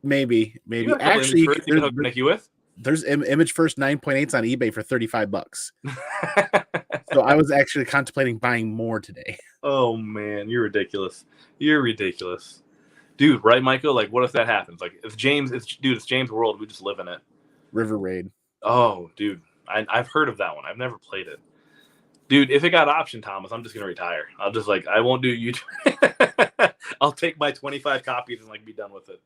Maybe. Actually, there's image first 9.8s on eBay for $35. So I was actually contemplating buying more today. Oh man, you're ridiculous. Dude, right, Michael? Like, what if that happens? Like, it's James World. We just live in it. River Raid. Oh, dude, I've heard of that one. I've never played it. Dude, if it got option, Thomas, I'm just gonna retire. I'll just I won't do YouTube. I'll take my 25 copies and be done with it.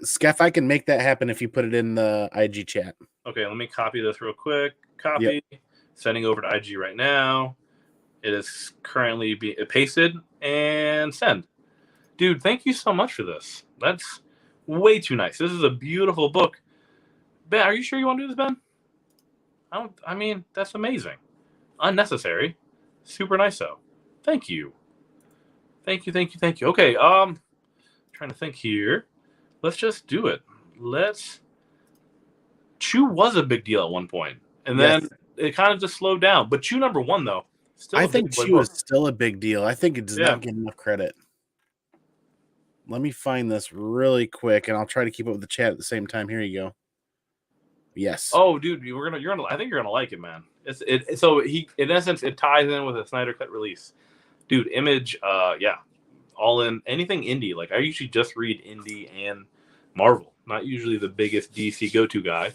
Skeff, I can make that happen if you put it in the IG chat. Okay, let me copy this real quick. Copy. Yep. Sending over to IG right now. It is currently being pasted and send. Dude, thank you so much for this. That's way too nice. This is a beautiful book. Ben, are you sure you want to do this, Ben? I mean, that's amazing. Unnecessary. Super nice, though. Thank you. Okay, trying to think here. Let's just do it. Chew was a big deal at one point, and then it kind of just slowed down. But Chew #1, though, I think Chew is still a big deal. I think it does not get enough credit. Let me find this really quick, and I'll try to keep up with the chat at the same time. Here you go. Yes. Oh, dude, I think you're gonna like it, man. So in essence, it ties in with a Snyder Cut release. Dude, Image, all in anything indie. Like, I usually just read indie and Marvel. Not usually the biggest DC go-to guy,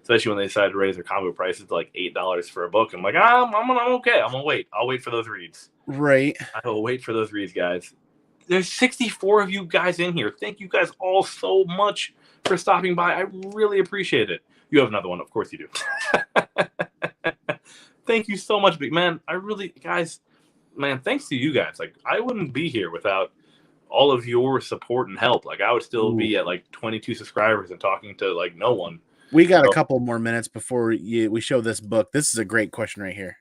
especially when they decide to raise their comic prices to like $8 for a book. I'm like, I'm okay. I'm gonna wait. I'll wait for those reads. Right. I will wait for those reads, guys. There's 64 of you guys in here. Thank you guys all so much for stopping by. I really appreciate it. You have another one, of course you do. Thank you so much, big man. Man, thanks to you guys. Like, I wouldn't be here without all of your support and help. Like, I would still be at 22 subscribers and talking to no one. We got a couple more minutes before we show this book. This is a great question right here.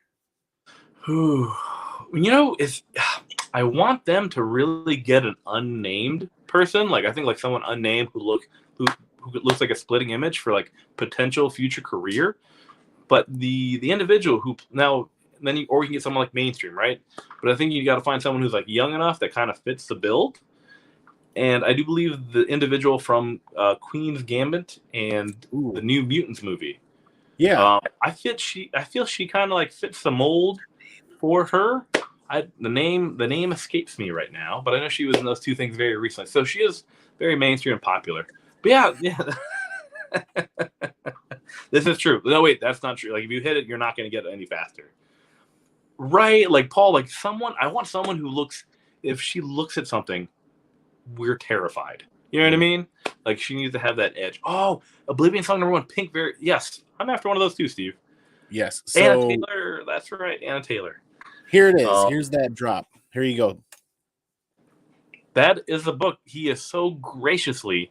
I want them to really get an unnamed person. I think someone unnamed who looks like a splitting image for potential future career. But the individual who you can get someone mainstream, right? But I think you got to find someone who's young enough that kind of fits the build. And I do believe the individual from Queen's Gambit and the new Mutants movie. Yeah, I feel she kind of fits the mold for her. The name escapes me right now, but I know she was in those two things very recently. So she is very mainstream and popular. But yeah. This is true. No, wait, that's not true. If you hit it, you're not going to get it any faster. Right? Paul, I want someone who if she looks at something, we're terrified. You know what I mean? She needs to have that edge. Oh, Oblivion Song #1, Pink Very. Yes, I'm after one of those too, Steve. Yes. Anna Taylor. That's right, Anna Taylor. Here it is. Here's that drop. Here you go. That is the book he has so graciously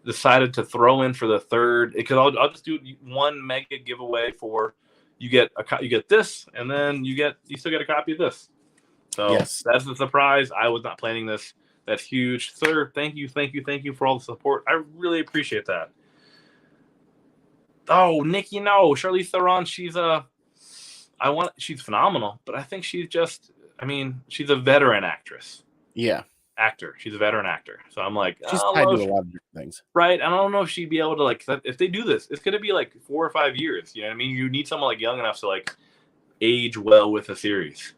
decided to throw in for the third. Because I'll just do one mega giveaway for you get this, and then you still get a copy of this. So that's the surprise. I was not planning this. That's huge, sir. Thank you for all the support. I really appreciate that. Oh, Nikki, no, Charlize Theron. She's phenomenal, but I think she's she's a veteran actress. Yeah. Actor. She's a veteran actor. So I'm she's tied to a lot of different things. Right. I don't know if she'd be able to if they do this, it's going to be 4 or 5 years. You know what I mean? You need someone young enough to age well with a series.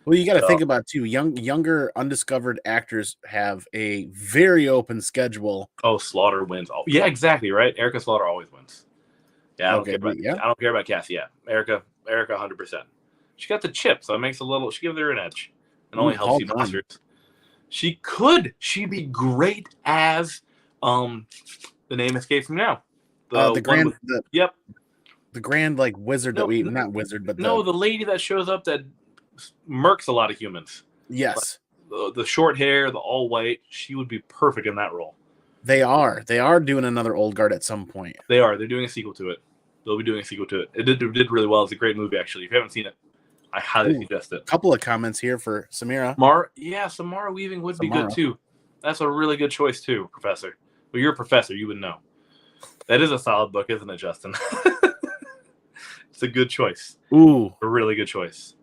Well, you got to think about too. Younger undiscovered actors have a very open schedule. Oh, Slaughter wins. Oh, yeah, exactly. Right. Erica Slaughter always wins. Yeah, I don't Okay, care about. yeah. I don't care about Cassie. Yeah, Erica, 100%. She got the chip, so it makes a little. She gives her an edge. It only helps Paul you Dunn. monsters. She could. She'd be great as the name escapes me now. The grand, with, yep. The grand like wizard that we not wizard, but the lady that shows up that murks a lot of humans. Yes. Like, the short hair, the all white. She would be perfect in that role. They are doing another Old Guard at some point. They're doing a sequel to it. They'll be doing a sequel to it. It did really well. It's a great movie, actually. If you haven't seen it, I highly suggest it. A couple of comments here for Samira. Samara Weaving would be good too. That's a really good choice too, Professor. Well, you're a professor, you would know. That is a solid book, isn't it, Justin? It's a good choice. Ooh, a really good choice.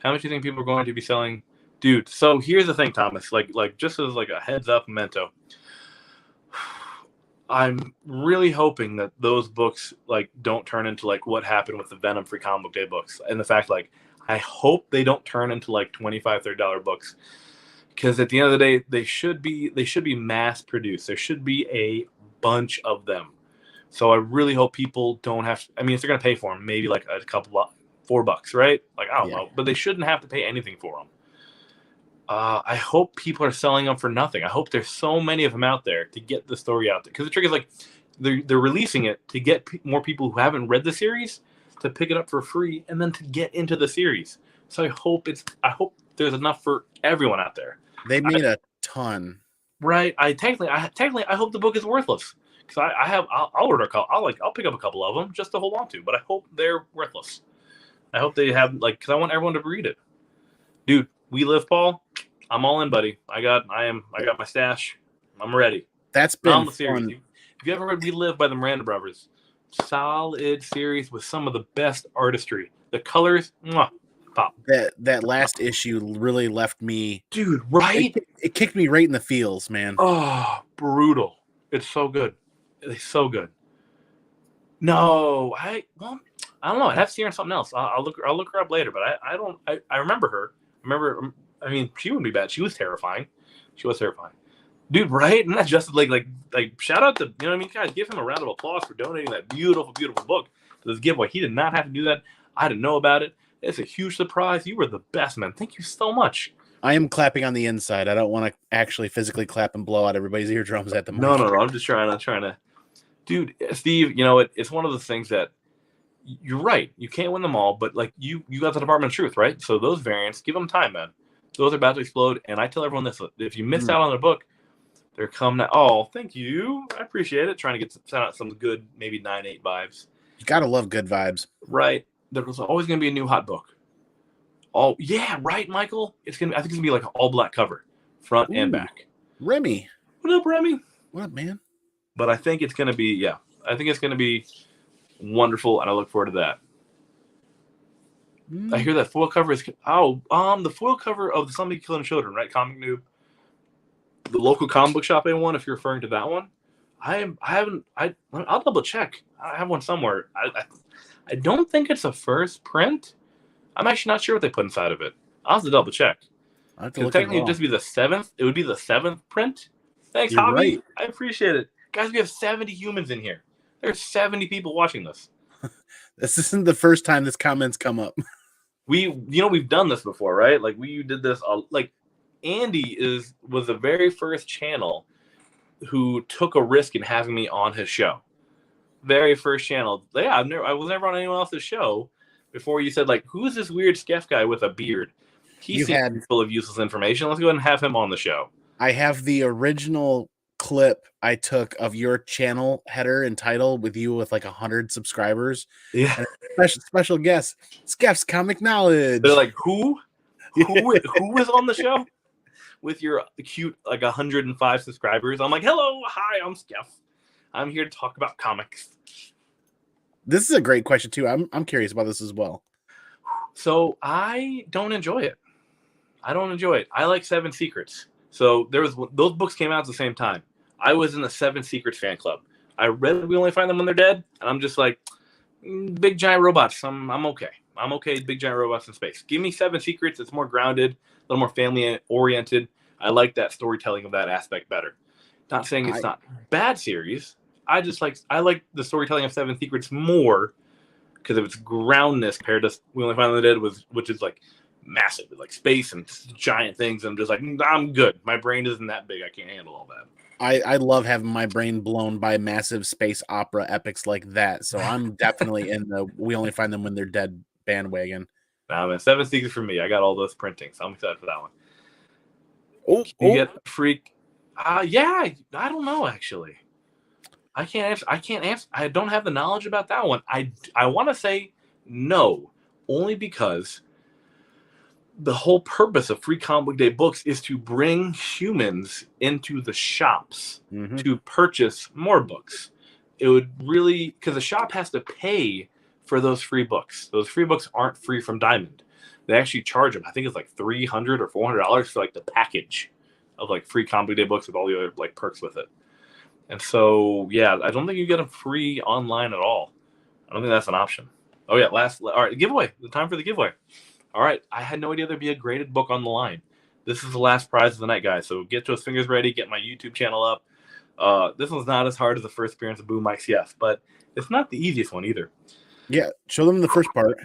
How much do you think people are going to be selling, dude? So here's the thing, Thomas. Like just as like a heads up memento. I'm really hoping that those books like don't turn into like what happened with the Venom Free Comic Book Day books, and the fact like I hope they don't turn into like $25-$30 books, because at the end of the day they should be mass produced. There should be a bunch of them. So I really hope people don't have to, I mean, if they're gonna pay for them, maybe like a couple of $4, right? Like I don't know, but they shouldn't have to pay anything for them. I hope people are selling them for nothing. I hope there's so many of them out there to get the story out there. Because the trick is like they're releasing it to get more people who haven't read the series to pick it up for free and then to get into the series. So I hope there's enough for everyone out there. They made a ton, right? I hope the book is worthless because I'll order a couple. I'll pick up a couple of them just to hold on to. But I hope they're worthless. I hope they have because I want everyone to read it, dude. We Live, Paul. I'm all in, buddy. I got my stash. I'm ready. That's been the series. fun. If you ever read We Live by the Miranda Brothers, solid series with some of the best artistry. The colors, pop. That last issue really left me, dude. Right? It kicked me right in the feels, man. Oh, brutal! It's so good. It's so good. No, I don't know. I'd have to see her in something else. I'll look her up later. But I remember her. I mean, she wouldn't be bad. She was terrifying. Dude, right? And that's just like shout out to, you know what I mean? Guys, give him a round of applause for donating that beautiful, beautiful book to this giveaway. He did not have to do that. I didn't know about it. It's a huge surprise. You were the best, man. Thank you so much. I am clapping on the inside. I don't want to actually physically clap and blow out everybody's eardrums at the moment. No. I'm just trying to. Dude, Steve, you know, it's one of the things that you're right. You can't win them all, but like you got the Department of Truth, right? So those variants, give them time, man. Those are about to explode. And I tell everyone this: if you missed out on their book, they're coming out. Oh, thank you. I appreciate it. Trying to send out some good, maybe 9/8 vibes. You gotta love good vibes, right? There's always gonna be a new hot book. Oh yeah, right, Michael. I think it's gonna be like an all black cover, front and back. Remy, what up, Remy? What up, man? But I think it's gonna be wonderful, and I look forward to that. I hear that foil cover is the foil cover of the Somebody Killing Children, right? Comic Noob, the local comic book shop one. If you're referring to that one, I'll double check. I have one somewhere. I don't think it's a first print. I'm actually not sure what they put inside of it. I'll have to double check. Technically, it'd just be the 7th. It would be the 7th print. Thanks, You're Hobby. Right. I appreciate it, guys. We have 70 humans in here. There's 70 people watching this. This isn't the first time this comment's come up. We've done this before, right? Like we did this. Like Andy was the very first channel who took a risk in having me on his show. Very first channel. Yeah, I was never on anyone else's show before. You said like, who's this weird Skeff guy with a beard? He seems full of useless information. Let's go ahead and have him on the show. I have the original clip I took of your channel header and title with you with like 100 subscribers. Yeah. And special guest, Skeff's Comic Knowledge. They're like, who was on the show with your cute like 105 subscribers? I'm like, hello, hi, I'm Skeff. I'm here to talk about comics. This is a great question too. I'm curious about this as well. So I don't enjoy it. I like Seven Secrets. So those books came out at the same time. I was in the Seven Secrets fan club. I read We Only Find Them When They're Dead, and I'm just like, big giant robots. I'm okay. I'm okay. Big giant robots in space. Give me Seven Secrets. It's more grounded, a little more family oriented. I like that storytelling of that aspect better. Not saying it's not a bad series. I like the storytelling of Seven Secrets more because of its groundness compared to We Only Find the Dead, which is like massive, like space and giant things. I'm just like, I'm good. My brain isn't that big. I can't handle all that. I love having my brain blown by massive space opera epics like that. So I'm definitely in the We Only Find Them When They're Dead bandwagon. Nah, man, Seven Secrets for me. I got all those printing, so I'm excited for that one. You get Freak? Yeah, I don't know actually. I can't answer. I don't have the knowledge about that one. I want to say no, only because the whole purpose of Free Comic Book Day books is to bring humans into the shops to purchase more books. It would really, because the shop has to pay for those free books. Those free books aren't free from Diamond. They actually charge them. I think it's like $300 or $400 for like the package of like Free Comic Book Day books with all the other like perks with it. And so, yeah, I don't think you get them free online at all. I don't think that's an option. Oh, yeah. All right, giveaway. The time for the giveaway. All right. I had no idea there'd be a graded book on the line. This is the last prize of the night, guys. So get those fingers ready. Get my YouTube channel up. This one's not as hard as the first appearance of Boom Mike Skeff, but it's not the easiest one either. Yeah. Show them the first part.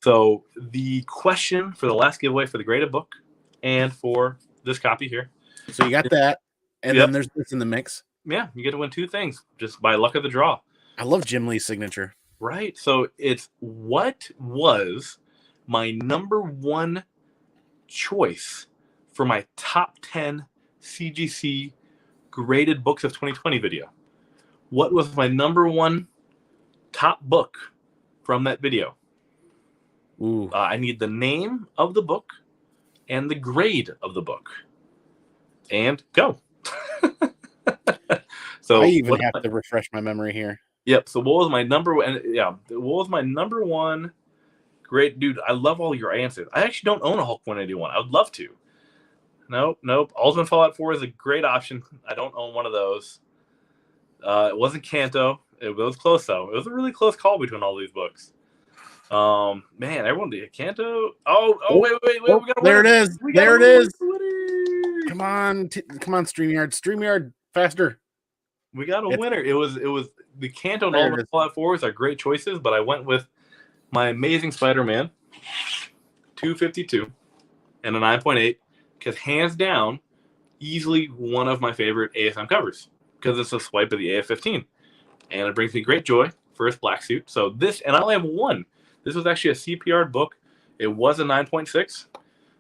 So the question for the last giveaway for the graded book and for this copy here. So you got that. And then there's this in the mix. Yeah, you get to win two things just by luck of the draw. I love Jim Lee's signature. Right. So it's what was my number one choice for my top 10 CGC graded books of 2020 video? What was my number one top book from that video? Ooh. I need the name of the book and the grade of the book. And go. So I even have to refresh my memory here. Yep. So what was my number one? Yeah. What was my number one? Great, dude. I love all your answers. I actually don't own a Hulk 181. I would love to. Nope. Ultimate Fallout 4 is a great option. I don't own one of those. It wasn't Kanto. It was close though. It was a really close call between all these books. Man, everyone did Kanto. Oh, wait. We got a there winner. it is. There it is. Come on, StreamYard, faster. We got a winner. It was the Kanto and Ultimate Fallout 4s are great choices, but I went with my Amazing Spider-Man 252 and a 9.8 because hands down, easily one of my favorite ASM covers because it's a swipe of the AF-15 and it brings me great joy. First black suit. So this, and I only have one. This was actually a CPR book. It was a 9.6.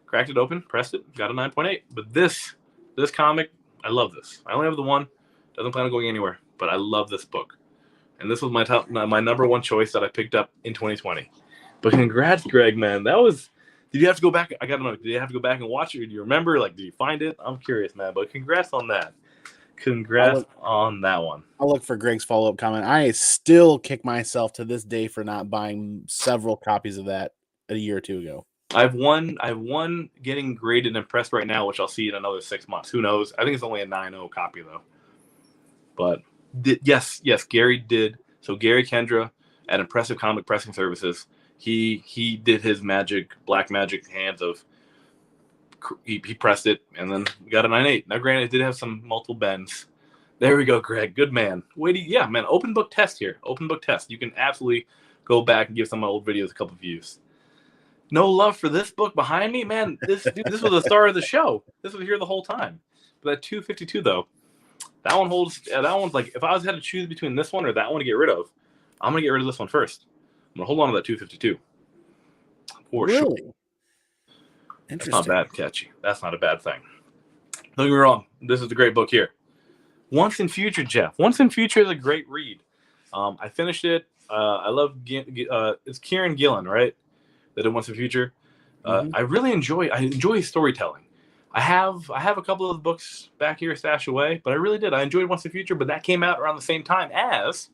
Cracked it open, pressed it, got a 9.8. But this comic, I love this. I only have the one. Doesn't plan on going anywhere, but I love this book. And this was my number one choice that I picked up in 2020. But congrats, Greg, man. That was. Did you have to go back? I gotta know. Did you have to go back and watch it? Or do you remember? Like, did you find it? I'm curious, man. But congrats on that. Congrats on that one. I'll look for Greg's follow-up comment. I still kick myself to this day for not buying several copies of that a year or two ago. I've one getting graded and pressed right now, which I'll see in another 6 months. Who knows? I think it's only a 9.0 copy though. But yes, Gary did. So Gary Kendra at Impressive Comic Pressing Services, he did his black magic hands of. He pressed it and then got a 9.8. Now, granted, it did have some multiple bends. There we go, Greg. Good man. Yeah, man. Open book test here. Open book test. You can absolutely go back and give some of my old videos a couple views. No love for this book behind me, man. This was the star of the show. This was here the whole time. But that 252 though, that one holds. That one's like if I had to choose between this one or that one to get rid of, I'm gonna get rid of this one first. I'm gonna hold on to that 252. For really? Sure. Interesting. That's not bad, catchy. That's not a bad thing. Don't get me wrong. This is a great book here. Once in Future, Jeff. Once in Future is a great read. I finished it. I love it's Kieran Gillen, right? That did Once in Future. I really enjoy his storytelling. I have a couple of books back here stashed away, but I really did. I enjoyed Once in Future, but that came out around the same time as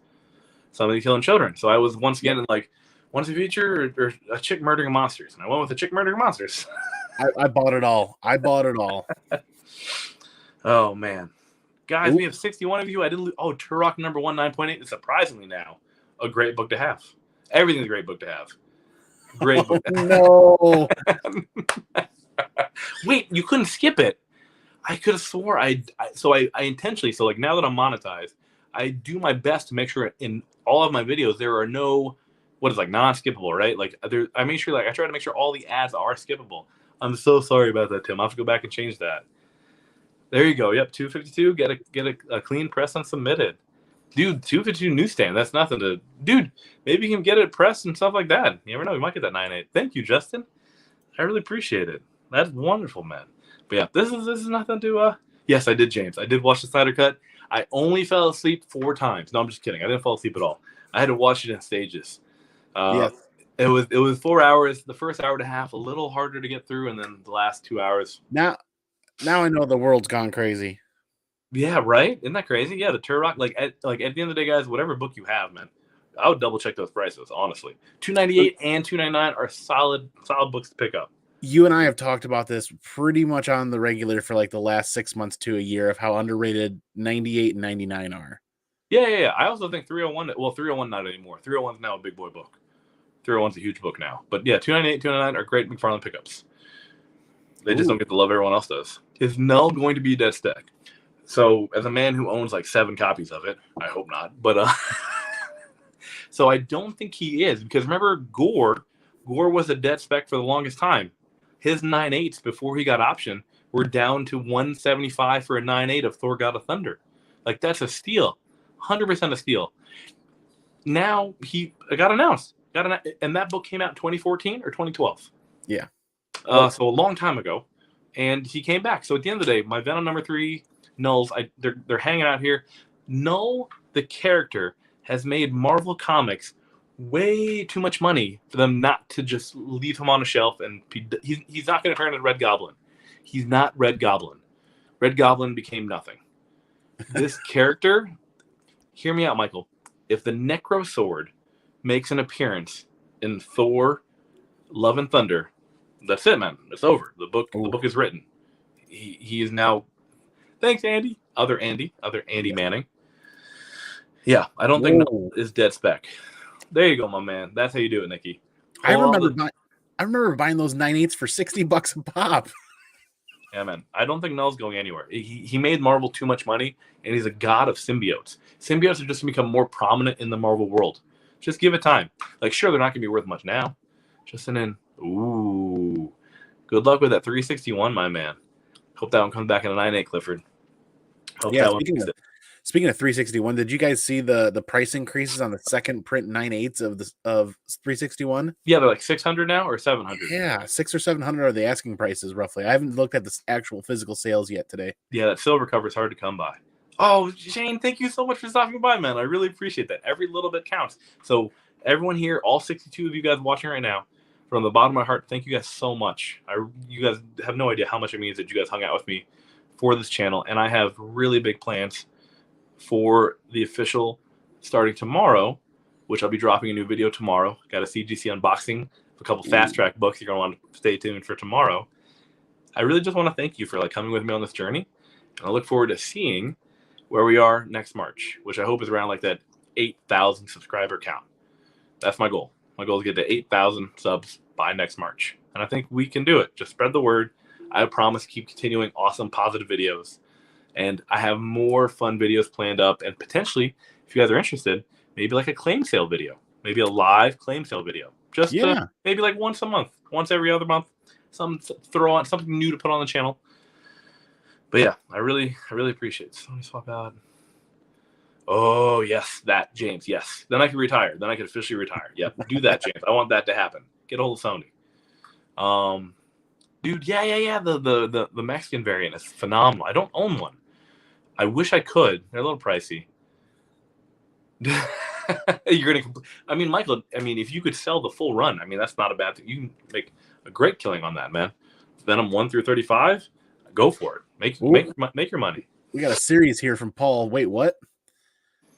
Somebody Killing Children. So I was once again like Once in Future or a chick murdering monsters, and I went with a chick murdering monsters. I bought it all. Oh man, guys, we have 61 of you. I didn't. Turok number 1 9.8 is surprisingly now a great book to have. Everything's a great book to have. Great book. No. Wait, you couldn't skip it. I could have swore I intentionally. So like now that I'm monetized, I do my best to make sure in all of my videos there are no what is like non-skippable, right? Like I make sure I try to make sure all the ads are skippable. I'm so sorry about that, Tim. I'll have to go back and change that. There you go. Yep, 252. Get a clean press and submitted. Dude, 252 newsstand. That's nothing to. Dude, maybe you can get it pressed and stuff like that. You never know. You might get that 9.8. Thank you, Justin. I really appreciate it. That's wonderful, man. But yeah, this is nothing to. Yes, I did, James. I did watch the Snyder Cut. I only fell asleep 4 times. No, I'm just kidding. I didn't fall asleep at all. I had to watch it in stages. Yes. It was 4 hours. The first hour and a half a little harder to get through, and then the last 2 hours. Now I know the world's gone crazy. Yeah, right. Isn't that crazy? Yeah, the Turok. Like at the end of the day, guys, whatever book you have, man, I would double check those prices. Honestly, $298 and $299 are solid books to pick up. You and I have talked about this pretty much on the regular for like the last 6 months to a year of how underrated 98 and 99 are. Yeah. I also think 301. Well, 301 not anymore. 301 is now a big boy book. 301's a huge book now. But yeah, 298, 299 are great McFarlane pickups. They just don't get the love everyone else does. Is Null going to be dead stack? So, as a man who owns like 7 copies of it, I hope not. But so I don't think he is, because remember Gore was a dead spec for the longest time. His 9.8s before he got option were down to 175 for a 9.8 of Thor God of Thunder. Like, that's a steal, 100% a steal. Now he got announced, and that book came out in 2014 or 2012. Yeah. So a long time ago, and he came back. So at the end of the day, my Venom number 3 Nulls, they're hanging out here. Null, the character, has made Marvel Comics way too much money for them not to just leave him on a shelf. And he's not going to turn into Red Goblin. He's not Red Goblin. Red Goblin became nothing. This character, hear me out, Michael. If the Necro Sword makes an appearance in Thor, Love and Thunder, that's it, man. It's over. The book is written. He is now. Thanks, Andy. Other Andy Manning. Yeah, I don't think Null is dead spec. There you go, my man. That's how you do it, Nikki. I remember buying those 9.8s for $60 a pop. Yeah, man. I don't think Null's going anywhere. He made Marvel too much money, and he's a god of symbiotes. Symbiotes have just become more prominent in the Marvel world. Just give it time. Like, sure, they're not going to be worth much now. Just ooh. Good luck with that 361, my man. Hope that one comes back in a 9.8, Clifford. Speaking of 361, did you guys see the price increases on the second print 9.8s of 361? Yeah, they're like 600 now or 700. Yeah, 600 or 700 are the asking prices roughly. I haven't looked at the actual physical sales yet today. Yeah, that silver cover is hard to come by. Oh, Shane, thank you so much for stopping by, man. I really appreciate that. Every little bit counts. So everyone here, all 62 of you guys watching right now, from the bottom of my heart, thank you guys so much. You guys have no idea how much it means that you guys hung out with me for this channel, and I have really big plans for the official starting tomorrow, which I'll be dropping a new video tomorrow. Got a CGC unboxing of a couple fast track books. You're gonna want to stay tuned for tomorrow. I really just want to thank you for coming with me on this journey, and I look forward to seeing where we are next March, which I hope is around like that 8,000 subscriber count. That's my goal. My goal is to get to 8,000 subs by next March, and I think we can do it. Just spread the word. I promise to keep continuing awesome, positive videos. And I have more fun videos planned up. And potentially, if you guys are interested, maybe like a claim sale video. Maybe a live claim sale video. Just maybe like once a month. Once every other month. Throw on something new to put on the channel. But yeah, I really appreciate it. So let me swap out. Oh, yes, that, James, yes. Then I can retire. Then I can officially retire. Yep, do that, James. I want that to happen. Get a hold of Sony. Dude, yeah. The Mexican variant is phenomenal. I don't own one. I wish I could. They're a little pricey. Michael, if you could sell the full run, that's not a bad thing. You can make a great killing on that, man. Venom 1 through 35, go for it. Make your money. We got a series here from Paul. Wait, what?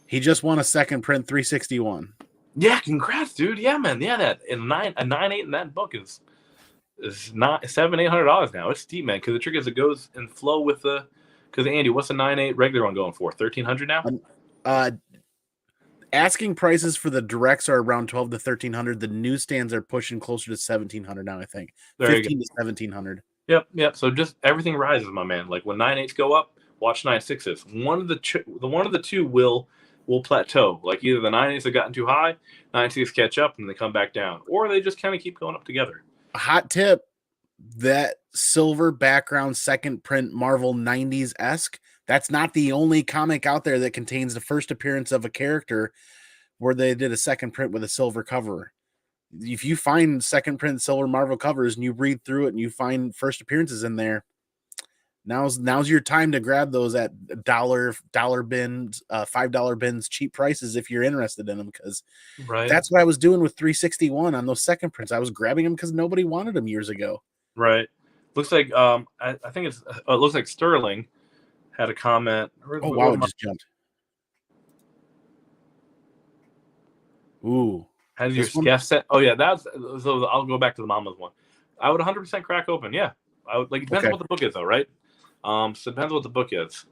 He just won a second print 361. Yeah, congrats, dude. Yeah, man. Yeah, that a 9.8 in that book is not $700-800 now. It's steep, man. Because the trick is it goes in flow with the. Because Andy, what's the 9.8 regular one going for? $1,300 now. Asking prices for the directs are around $1,200 to $1,300. The newsstands are pushing closer to $1,700 now. I think $1,500 to $1,700. Yep. So just everything rises, my man. Like when 9.8s go up, watch 9.6s. One of the two will will plateau. Like either the 90s have gotten too high, 90s catch up, and they come back down, or they just kind of keep going up together. A hot tip: that silver background second print Marvel 90s-esque, that's not the only comic out there that contains the first appearance of a character where they did a second print with a silver cover. If you find second print silver Marvel covers and you read through it and you find first appearances in there, now's your time to grab those at dollar bins, $5 bins, cheap prices if you're interested in them, because that's what I was doing with 361 on those second prints. I was grabbing them because nobody wanted them years ago. Right. Looks like I think it looks like Sterling had a comment. Oh wow, it just jumped. Ooh. Has your Skeff set? Oh yeah, so I'll go back to the Mama's one. I would 100% crack open. Yeah, I would. Like, it depends on what the book is, though, right? So it depends on what the book is.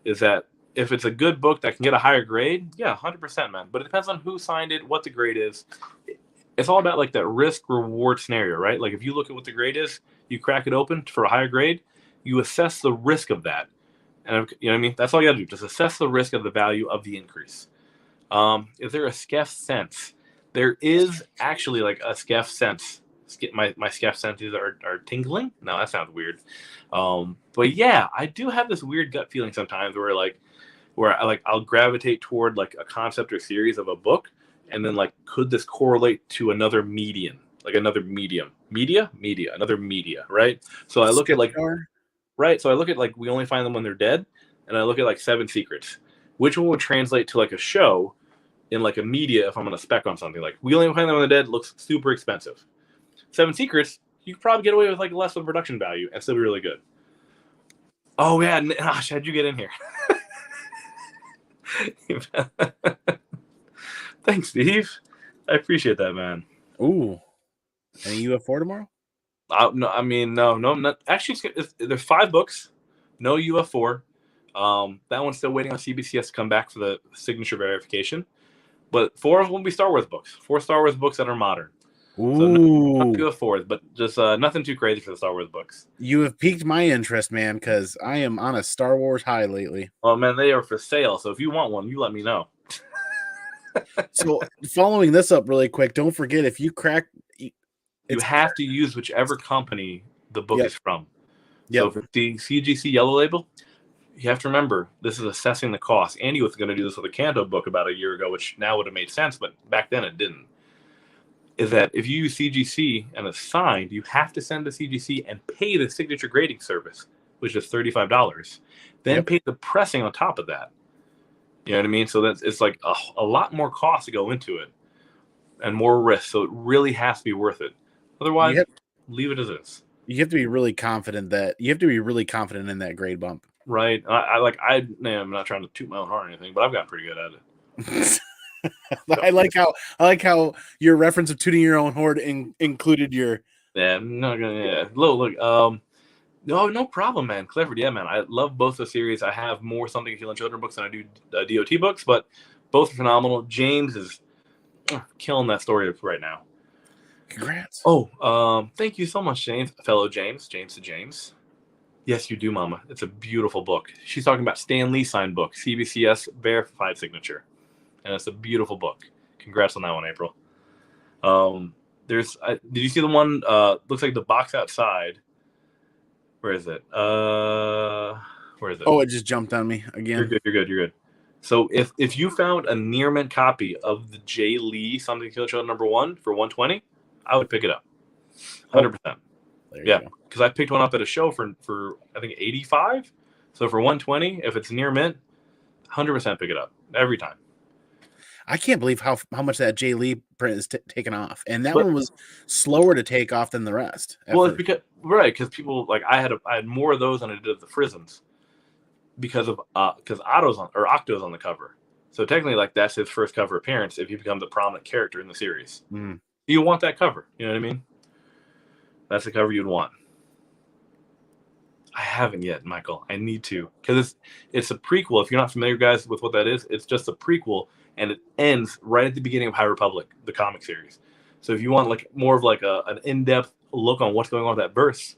Is that if it's a good book that can get a higher grade? Yeah, 100%, man. But it depends on who signed it, what the grade is. It's all about like that risk reward scenario, right? Like if you look at what the grade is, you crack it open for a higher grade, you assess the risk of that, and you know what I mean. That's all you got to do. Just assess the risk of the value of the increase. Is there a Skeff sense? There is actually like a Skeff sense. My Skeff senses are tingling. No, that sounds weird. But yeah, I do have this weird gut feeling sometimes where I'll gravitate toward like a concept or series of a book, and then like, could this correlate to another medium, another media, right? So I look at like, right. So I look at like, we only find them when they're dead, and I look at like 7 Secrets. Which one would translate to like a show in like a media if I'm going to spec on something? Like, we only find them when they're dead, looks super expensive. 7 Secrets, you could probably get away with like less of production value and still be really good. Oh yeah, gosh, how'd you get in here? Thanks, Steve. I appreciate that, man. Ooh, any UF4 tomorrow? No, I mean, no, not actually. There's 5 books, no UF4. That one's still waiting on CBCS to come back for the signature verification. But 4 of them will be Star Wars books. 4 Star Wars books that are modern. Ooh. So not UF4s, but just nothing too crazy for the Star Wars books. You have piqued my interest, man, because I am on a Star Wars high lately. Oh man, they are for sale. So if you want one, you let me know. So following this up really quick, don't forget, if you crack, you have to use whichever company the book is from. So if it's the CGC yellow label, you have to remember this is assessing the cost. Andy was going to do this with a Kanto book about a year ago, which now would have made sense, but back then it didn't. Is that if you use CGC and it's signed, you have to send to CGC and pay the signature grading service, which is $35. Then pay the pressing on top of that. You know what I mean? So it's like a lot more cost to go into it and more risk. So it really has to be worth it. Otherwise, leave it as is. You have to be really confident in that grade bump. Right. I'm not trying to toot my own horn or anything, but I've gotten pretty good at it. I like how your reference of tooting your own horn included your. Yeah, I'm not gonna. Yeah, look. No problem, man. Clifford, yeah, man. I love both the series. I have more Something Killing Children books than I do DOT books, but both are phenomenal. James is killing that story right now. Congrats. Oh, thank you so much, James. Fellow James to James. Yes, you do, Mama. It's a beautiful book. She's talking about Stan Lee signed book, CBCS verified signature, and it's a beautiful book. Congrats on that one, April. Did you see the one? Looks like the box outside. Where is it? Where is it? Oh, it just jumped on me again. You're good. So if you found a near mint copy of the Jay Lee Something Kill Child #1 for $120, I would pick it up. 100%. Yeah, because I picked one up at a show for I think $85. So for $120, if it's near mint, 100% pick it up every time. I can't believe how much that Jay Lee print is taken off, and that one was slower to take off than the rest. Well, it's because people like I had more of those than I did of the Frisms because Octo's on the cover. So technically, like, that's his first cover appearance if he becomes a prominent character in the series. You want that cover, you know what I mean? That's the cover you'd want. I haven't yet, Michael. I need to, because it's a prequel. If you're not familiar, guys, with what that is, it's just a prequel, and it ends right at the beginning of High Republic, the comic series. So if you want like more of like an in-depth look on what's going on with that verse,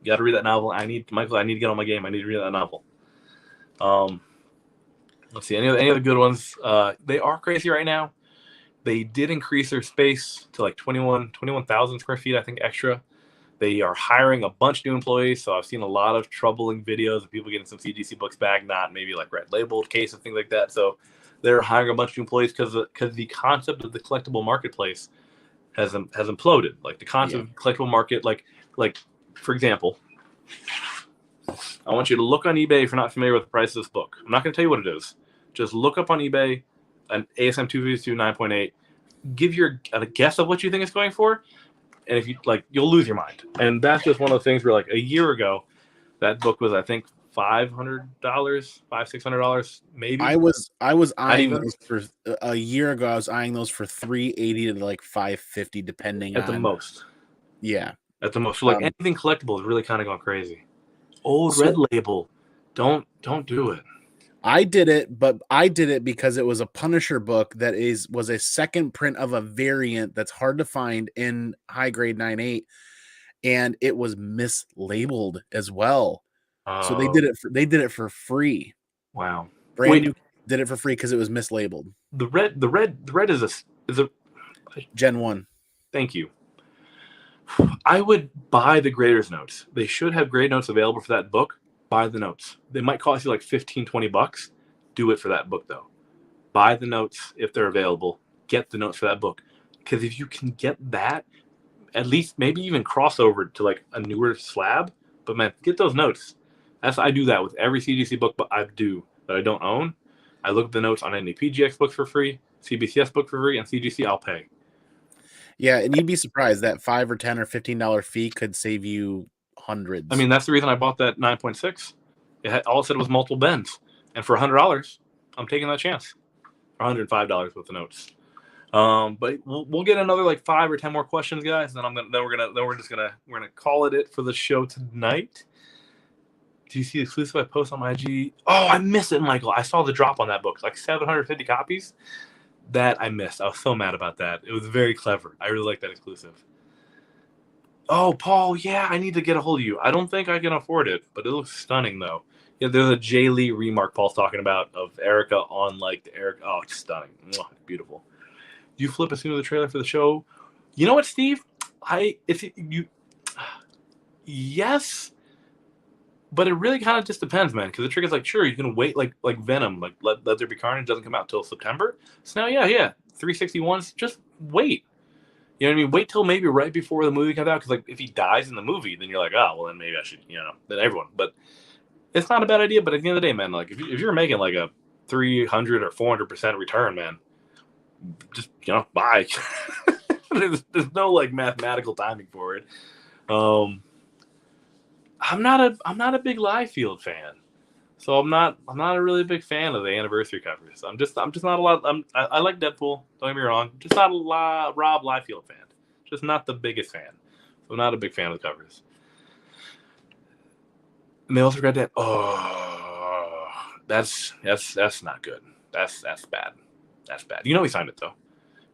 you got to read that novel. I need to get on my game. I need to read that novel. Let's see, any of the good ones. They are crazy right now. They did increase their space to like 21,000 square feet, I think, extra. They are hiring a bunch of new employees, so I've seen a lot of troubling videos of people getting some CGC books back, not maybe like red labeled cases, things like that. So they're hiring a bunch of new employees because the concept of the collectible marketplace has imploded. Like the concept of collectible market, like for example, I want you to look on eBay if you're not familiar with the price of this book. I'm not going to tell you what it is. Just look up on eBay an ASM 252 9.8. Give a guess of what you think it's going for, and if you like, you'll lose your mind. And that's just one of the things where, like, a year ago, that book was, I think, $600, maybe. I was eyeing those for a year ago. I was eyeing those for $380 to like $550, depending at the most. Yeah, at the most. So, like, anything collectible is really kind of gone crazy. Old red label, don't do it. I did it, but I did it because it was a Punisher book that was a second print of a variant that's hard to find in high grade 9.8, and it was mislabeled as well. So they did it for free. Wow. Brand new did it for free because it was mislabeled. The red is a Gen 1. Thank you. I would buy the grader's notes. They should have grade notes available for that book. Buy the notes. They might cost you like $15-20. Do it for that book though. Buy the notes if they're available. Get the notes for that book. Because if you can get that, at least maybe even crossover to like a newer slab. But man, get those notes. I do that with every CGC book, but I don't own. I look at the notes on any PGX books for free, CBCS book for free, and CGC I'll pay. Yeah, and you'd be surprised that $5 or $10 or $15 fee could save you hundreds. I mean, that's the reason I bought that 9.6. All it said was multiple bends, and for $100, I'm taking that chance. $105 with the notes. But we'll get another like 5 or 10 more questions, guys. And we're gonna call it for the show tonight. Do you see the exclusive I post on my IG? Oh, I missed it, Michael. I saw the drop on that book. It's like 750 copies. That I missed. I was so mad about that. It was very clever. I really like that exclusive. Oh, Paul, yeah, I need to get a hold of you. I don't think I can afford it, but it looks stunning, though. Yeah, there's a Jay Lee remark Paul's talking about of Erica on, like, the Erica. Oh, it's stunning. Mwah, beautiful. Do you flip as soon as the trailer for the show? You know what, Steve? Yes, but it really kind of just depends, man, because the trick is, like, sure, you can wait, like Venom, like, Let There Be Carnage doesn't come out until September. So now, yeah, 361s, just wait. You know what I mean? Wait till maybe right before the movie comes out, because like if he dies in the movie, then you're like, oh, well, then maybe I should, then everyone. But it's not a bad idea. But at the end of the day, man, like if you're making like a 300 or 400% return, man, just buy. there's no like mathematical timing for it. I'm not a big Liefeld fan, so I'm not a really big fan of the anniversary covers. I'm just not a lot. I like Deadpool. Don't get me wrong. Just not a Rob Liefeld fan. Just not the biggest fan. So I'm not a big fan of the covers. And they also got that. Oh, that's not good. That's bad. That's bad. He signed it though.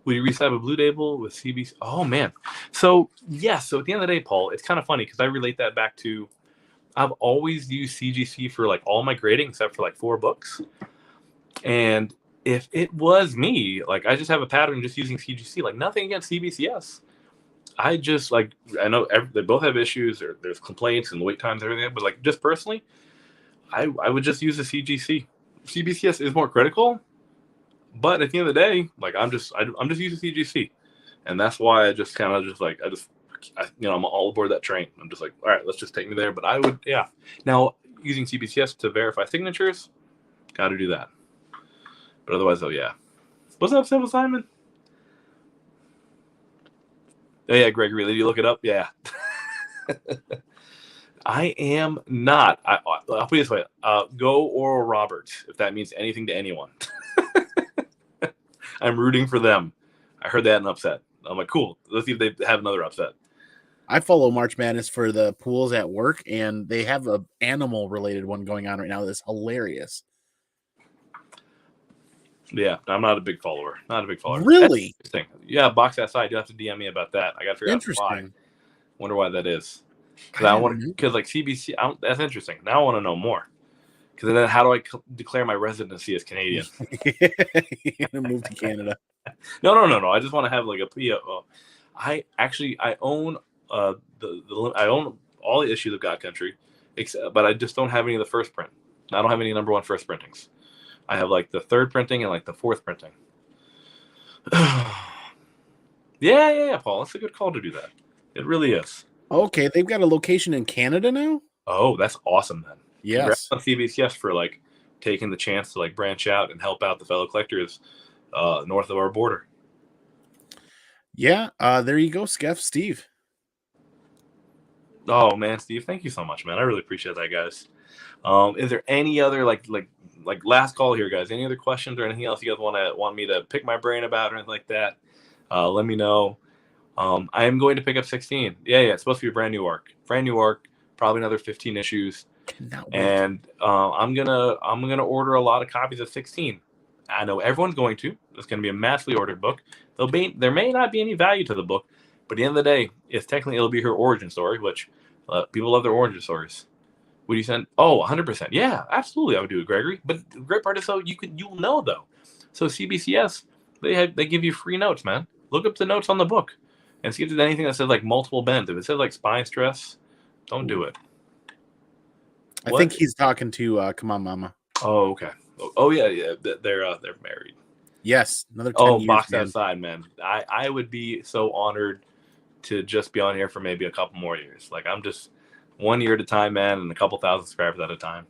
Would you resub a Blue Label with CBC? Oh man. So yes. So at the end of the day, Paul, it's kind of funny because I relate that back to. I've always used CGC for like all my grading except for like 4 books. And if it was me, like I just have a pattern just using CGC, like nothing against CBCS. I just like, I know they both have issues or there's complaints and wait times and everything, but like just personally, I would just use the CGC. CBCS is more critical, but at the end of the day, like I'm just using CGC. And that's why I just kind of just like, I'm all aboard that train. I'm just like, all right, let's just take me there. But I would, yeah. Now, using CBCS to verify signatures, got to do that. But otherwise, yeah. What's up, Simple Simon? Oh, yeah, Gregory, did you look it up? Yeah. I am not. I'll put it this way. Go Oral Roberts, if that means anything to anyone. I'm rooting for them. I heard they had an upset. I'm like, cool. Let's see if they have another upset. I follow March Madness for the pools at work, and they have a animal-related one going on right now that's hilarious. Yeah, I'm not a big follower. Really? That's interesting. Yeah, box that side. You have to DM me about that. I got to figure out why. Wonder why that is. Because like CBC, that's interesting. Now I want to know more. Because then how do I declare my residency as Canadian? You're gonna move to Canada. No. I just want to have like a PO. I own I own all the issues of God Country, but I just don't have any of the first print. I don't have any #1 first printings. I have like the 3rd printing and like the 4th printing. Yeah, Paul. It's a good call to do that. It really is. Okay, they've got a location in Canada now. Oh, that's awesome then. Yes. Congrats on CBCS for like taking the chance to like branch out and help out the fellow collectors north of our border. Yeah, there you go, Skeff, Steve. Oh man, Steve, thank you so much, man. I really appreciate that, guys. Is there any other like last call here, guys? Any other questions or anything else you guys want me to pick my brain about or anything like that? Let me know. I am going to pick up 16. Yeah, it's supposed to be a brand new arc. Probably another 15 issues. And I'm gonna order a lot of copies of 16. I know everyone's going to. It's going to be a massively ordered book. There may not be any value to the book, but at the end of the day, it'll be her origin story, which people love their origin stories. Would you send? Oh, 100%. Yeah, absolutely. I would do it, Gregory. But the great part is, you'll know though. So CBCS, they give you free notes, man. Look up the notes on the book and see if there's anything that says like multiple bends. If it says like spine stress, don't do it. I think he's talking to Come On Mama. Oh, okay. Oh yeah. They're married. Yes, another 10 years. Box outside, man. I would be so honored to just be on here for maybe a couple more years. Like I'm just 1 year at a time, man, and a couple thousand subscribers at a time.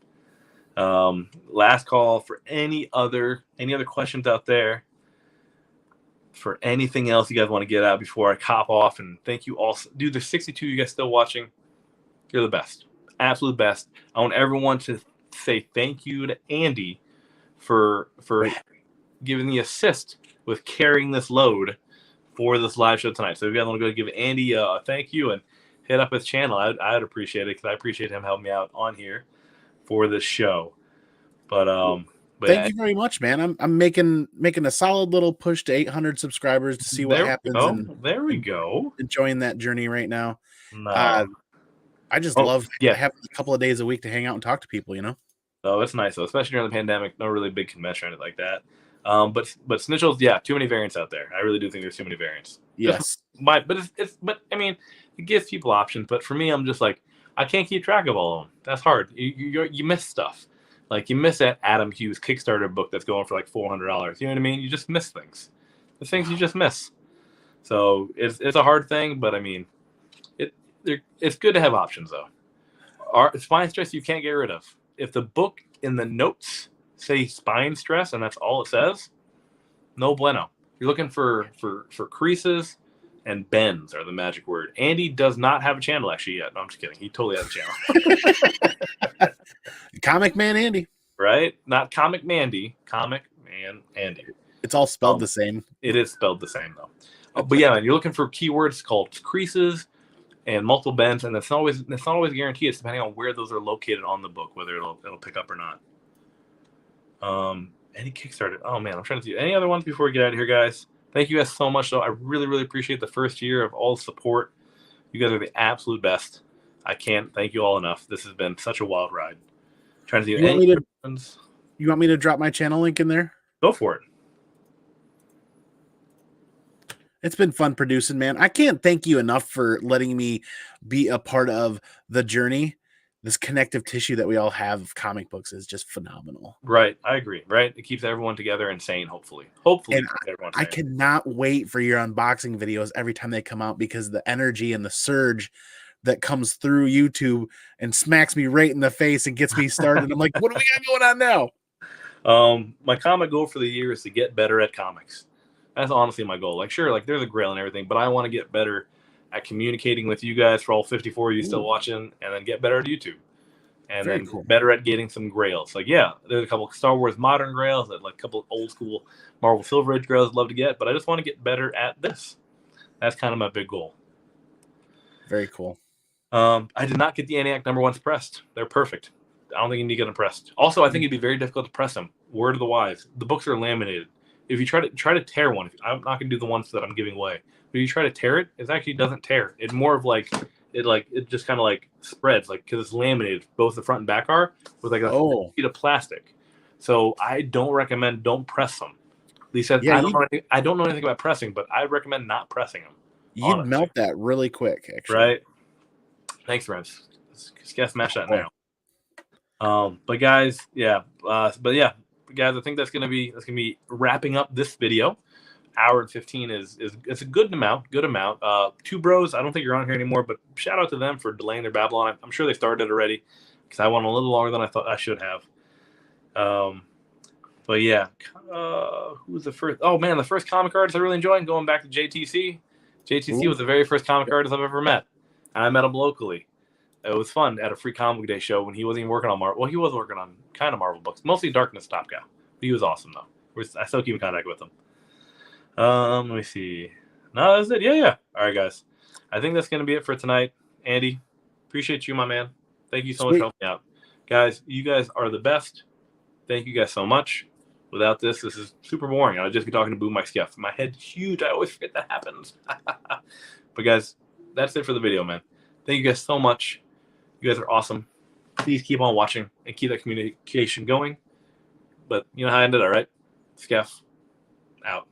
Last call for any other questions out there. For anything else you guys want to get out before I cop off, and thank you all. Dude, there's 62 you guys still watching. You're the best. Absolute best. I want everyone to say thank you to Andy for giving the assist with carrying this load for this live show tonight. So if you guys want to go give Andy a thank you and hit up his channel, I'd appreciate it because I appreciate him helping me out on here for this show. But thank you very much, man. I'm making a solid little push to 800 subscribers to see what happens. And there we go. Enjoying that journey right now. No. I just love having a couple of days a week to hang out and talk to people, you know? Oh, it's nice though, especially during the pandemic. No really big convention or anything like that. But Snitchels, yeah, too many variants out there. I really do think there's too many variants. Yes. But I mean, it gives people options. But for me, I'm just like, I can't keep track of all of them. That's hard. You miss stuff. Like you miss that Adam Hughes Kickstarter book that's going for like $400. You know what I mean? You just miss things. The things you just miss. So it's a hard thing, but I mean, it's good to have options though. Spine stress you can't get rid of. If the book in the notes say spine stress and that's all it says, no bueno. You're looking for creases and bends are the magic word. Andy does not have a channel actually yet. No, I'm just kidding. He totally has a channel. Comic Man Andy. Right? Not Comic Mandy. Comic Man Andy. It's all spelled the same. It is spelled the same though. But yeah, man, you're looking for keywords called creases and multiple bends, and that's not always guaranteed. It's depending on where those are located on the book, whether it'll pick up or not. Any Kickstarter? Oh man, I'm trying to see any other ones before we get out of here, guys. Thank you guys so much, though. I really, really appreciate the first year of all the support. You guys are the absolute best. I can't thank you all enough. This has been such a wild ride. Trying to see any ones. You want me to drop my channel link in there? Go for it. It's been fun producing, man. I can't thank you enough for letting me be a part of the journey. This connective tissue that we all have of comic books is just phenomenal. Right. I agree. Right. It keeps everyone together and sane, hopefully. And I cannot wait for your unboxing videos every time they come out because the energy and the surge that comes through YouTube and smacks me right in the face and gets me started. I'm like, what do we got going on now? My comic goal for the year is to get better at comics. That's honestly my goal. Like, sure, like there's a grail and everything, but I want to get better at communicating with you guys for all 54 of you still watching, and then get better at YouTube. And then better at getting some grails. Like, yeah, there's a couple of Star Wars modern grails, that like a couple of old school Marvel Silver Age grails I'd love to get, but I just want to get better at this. That's kind of my big goal. Very cool. I did not get the ENIAC #1s pressed. They're perfect. I don't think you need to get them pressed. Also, I think it'd be very difficult to press them. Word of the wise. The books are laminated. If you try to tear one, I'm not going to do the ones that I'm giving away. But if you try to tear it, it actually doesn't tear. It's more of like it just kind of like spreads like because it's laminated. Both the front and back are with like a sheet of plastic. So I don't recommend don't press them. Lee said I don't know anything about pressing, but I recommend not pressing them. You'd melt that really quick, actually. Right. Thanks, friends. Skeff smash that now. But guys, guys, I think that's gonna be wrapping up this video. Hour and 15 is it's a good amount. Two bros, I don't think you're on here anymore, but shout out to them for delaying their Babylon. I'm sure they started already because I went a little longer than I thought I should have. But yeah, who was the first? Oh man, the first comic artist I really enjoyed going back to JTC. JTC was the very first comic artist I've ever met, and I met him locally. It was fun at a free comic day show when he wasn't even working on Marvel. Well, he was working on kind of Marvel books, mostly Darkness Top Guy. He was awesome though. I still keep in contact with him. Let me see. No, that's it. Yeah. All right, guys. I think that's gonna be it for tonight. Andy, appreciate you, my man. Thank you so much for helping me out, guys. You guys are the best. Thank you guys so much. Without this is super boring. I would just be talking to Boom Mike Skeff. My head's huge. I always forget that happens. But guys, that's it for the video, man. Thank you guys so much. You guys are awesome. Please keep on watching and keep that communication going. But you know how I ended it, right? Skeff out.